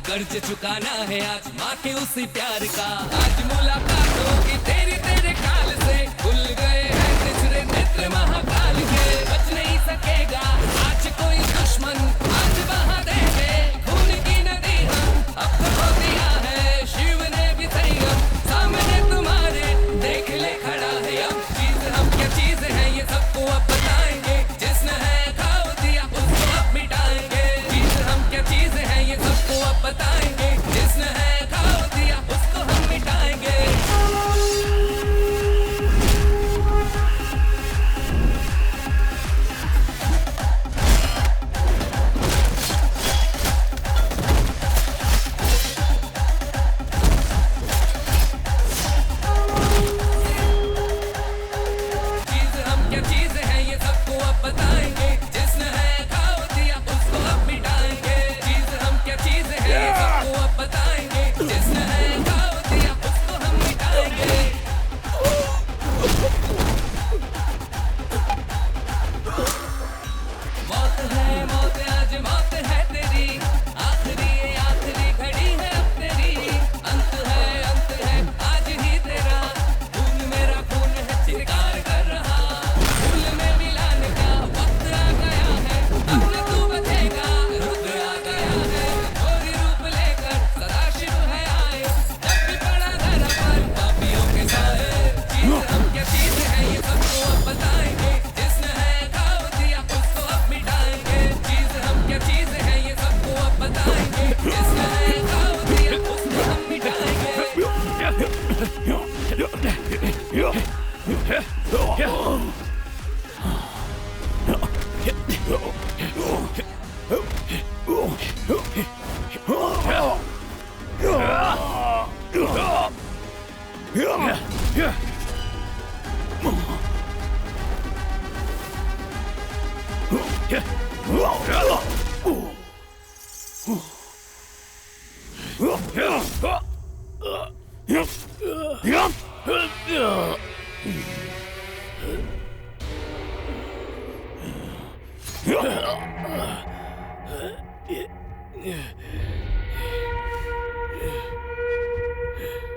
कर्ज चुकाना है आज माँ के उसी प्यार का। आज मुलाकात होगी तेरी तेरे काल से, खुल गए हैं तिसरे नेत्र महाकाल के। बच नहीं सकेगा आज कोई दुश्मन, आज बहा देंगे खून की नदी हम। अब तो खो दिया है शिव ने भी संयम, सामने तुम्हारे देख ले खड़ा है अब। चीज हम क्या चीज है ये सबको अब बताएंगे, जिसने है खाओ दिया उसको अब मिटाएंगे। चीज हम क्या चीज है ये सबको अब बताएंगे, जिसने है खाओ दिया उसको हम मिटाएंगे। चीज हम क्या चीज है ये सबको अब बताएंगे, जिसने है खाओ दिया उसको अब मिटाएंगे। चीज हम क्या चीज है ये सबको अब बताएंगे, जिसने है खाओ दिया उसको हम मिटाएंगे। मौत है मौत आज मौत है तेरी, आखिरी घड़ी है अब तेरी। अंत है आज ही तेरा, खून मेरा खून है चित्कार कर रहा। फूल में मिलाने का वक्त आ गया है, अब न तू बचेगा रुद्र आ गया है। गोरी रूप लेकर सदाशिव है आए, जब भी पड़ा धरा पर पापियों के साए। चीज हम क्या चीज है ये सबको अब बताएंगे, जिसने है खाओ दिया उसको अब मिटाएंगे। चीज हम क्या चीज है ये सबको अब बताएंगे, जिसने है खाओ दिया उसको हम मिटाएंगे।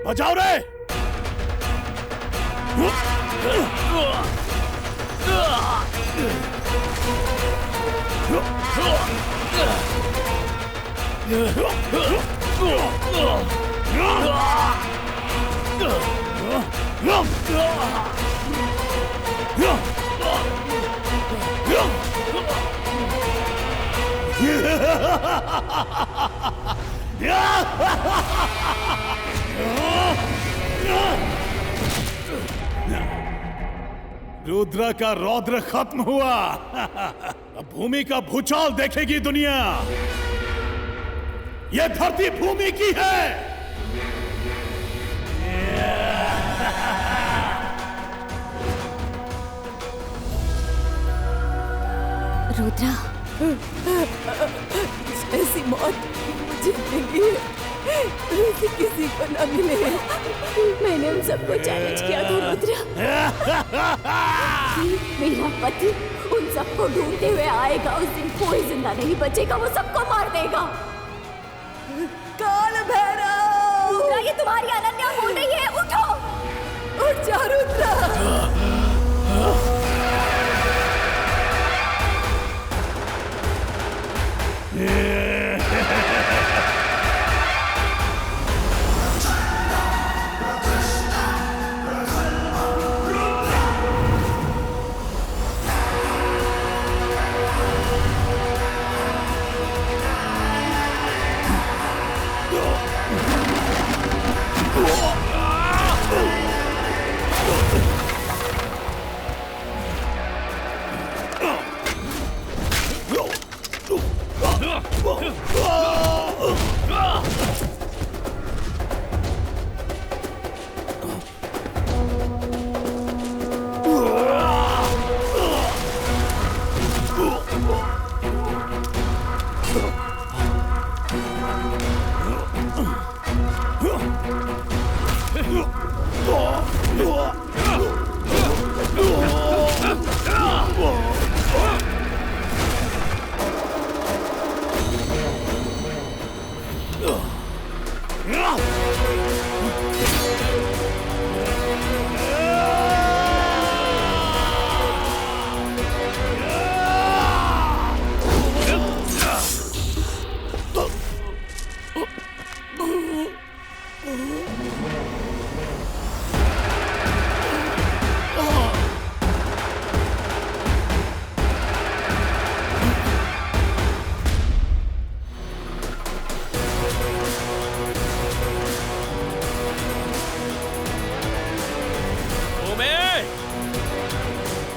बचाओ रे। रुद्र का रौद्र खत्म हुआ। अब भूमि का भूचाल देखेगी दुनिया। यह धरती भूमि की है। रुद्रा, ऐसी मौत मुझे मिली है, ऐसी किसी को न मिले। मैंने उन सबको चैलेंज किया था रुद्रा। मेरा पति उन सबको ढूंढते हुए आएगा, उस दिन कोई जिंदा नहीं बचेगा, वो सबको मार देगा। काल भैरव! रुद्रा, ये तुम्हारी अनन्या बोल रही है, उठो, उठ जा रुद्रा।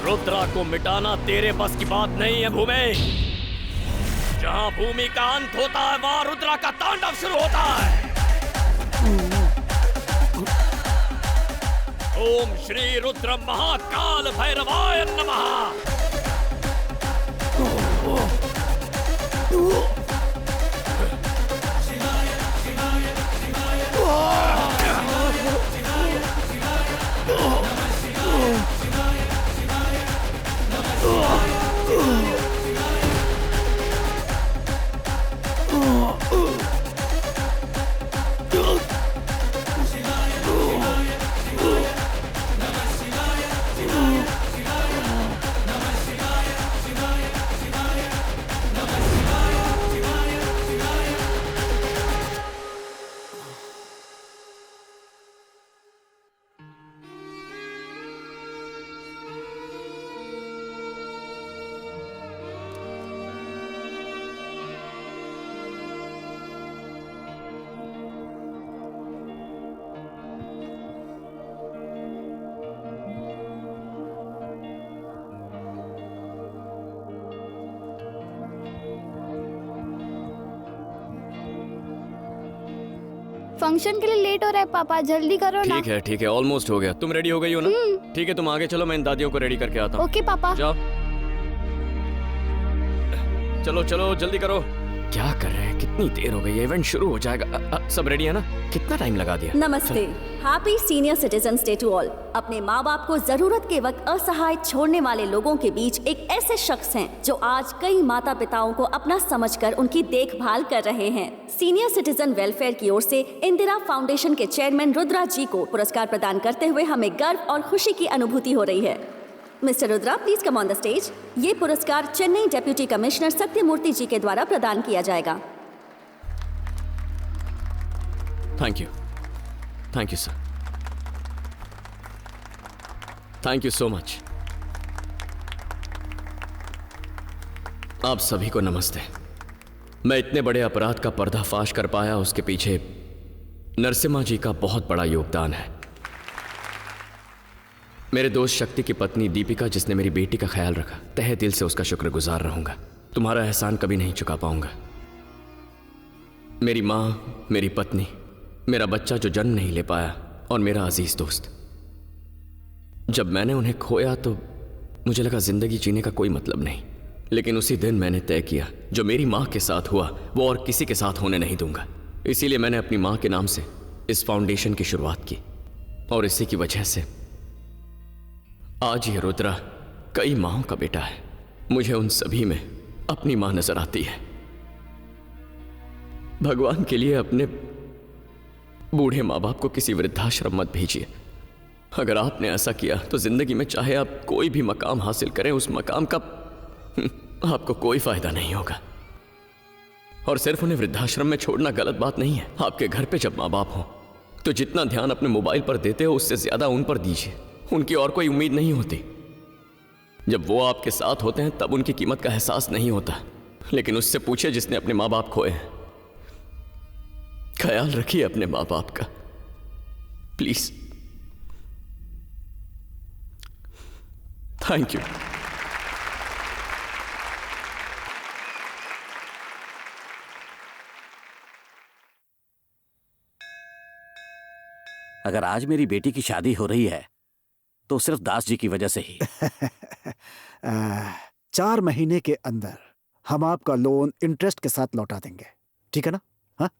रुद्रा को मिटाना तेरे बस की बात नहीं है भूमि। जहां भूमि का अंत होता है वहां रुद्रा का तांडव शुरू होता है। ओम श्री रुद्र महाकाल भैरवाय नमः। फंक्शन के लिए लेट हो रहा है पापा, जल्दी करो ना। ठीक है, ऑलमोस्ट हो गया। तुम रेडी हो गई हो ना? ठीक है, तुम आगे चलो, मैं इन दादियों को रेडी करके आता हूँ। ओके पापा। जाओ, चलो चलो जल्दी करो। क्या कर रहे हैं? कितनी देर हो गई है, इवेंट शुरू हो जाएगा। सब रेडी है ना? कितना टाइम लगा दिया? नमस्ते, happy senior citizens day to all. अपने माँ बाप को जरूरत के वक्त असहाय छोड़ने वाले लोगों के बीच एक ऐसे शख्स हैं जो आज कई माता पिताओं को अपना समझकर उनकी देखभाल कर रहे हैं। सीनियर सिटीजन वेलफेयर की ओर से इंदिरा फाउंडेशन के चेयरमैन रुद्रा जी को पुरस्कार प्रदान करते हुए हमें गर्व और खुशी की अनुभूति हो रही है। Mister Rudra, please come on the stage. ये पुरस्कार चेन्नई डेप्यूटी कमिश्नर सत्यमूर्ति जी के द्वारा प्रदान किया जाएगा। Thank you sir, thank you so much. आप सभी को नमस्ते। मैं इतने बड़े अपराध का पर्दाफाश कर पाया, उसके पीछे नरसिम्हा जी का बहुत बड़ा योगदान है। मेरे दोस्त शक्ति की पत्नी दीपिका, जिसने मेरी बेटी का ख्याल रखा, तहे दिल से उसका शुक्रगुजार रहूंगा। तुम्हारा एहसान कभी नहीं चुका पाऊंगा। मेरी माँ, मेरी पत्नी, मेरा बच्चा जो जन्म नहीं ले पाया, और मेरा अजीज दोस्त। जब मैंने उन्हें खोया तो मुझे लगा जिंदगी जीने का कोई मतलब नहीं, लेकिन उसी दिन मैंने तय किया जो मेरी माँ के साथ हुआ वो और किसी के साथ होने नहीं दूंगा। इसीलिए मैंने अपनी माँ के नाम से इस फाउंडेशन की शुरुआत की, और इसी की वजह से आज ये रुद्रा कई माँओं का बेटा है। मुझे उन सभी में अपनी माँ नजर आती है। भगवान के लिए अपने बूढ़े माँ बाप को किसी वृद्धाश्रम मत भेजिए। अगर आपने ऐसा किया तो जिंदगी में चाहे आप कोई भी मकाम हासिल करें, उस मकाम का आपको कोई फायदा नहीं होगा। और सिर्फ उन्हें वृद्धाश्रम में छोड़ना गलत बात नहीं है। आपके घर पे जब माँ बाप हो तो जितना ध्यान अपने मोबाइल पर देते हो उससे ज्यादा उन पर दीजिए। उनकी और कोई उम्मीद नहीं होती। जब वो आपके साथ होते हैं तब उनकी कीमत का एहसास नहीं होता, लेकिन उससे पूछे जिसने अपने माँ बाप खोए हैं। ख्याल रखिए अपने माँ बाप का, प्लीज। Thank you. अगर आज मेरी बेटी की शादी हो रही है तो सिर्फ दास जी की वजह से ही। 4 महीने के अंदर हम आपका लोन इंटरेस्ट के साथ लौटा देंगे, ठीक है ना? हाँ?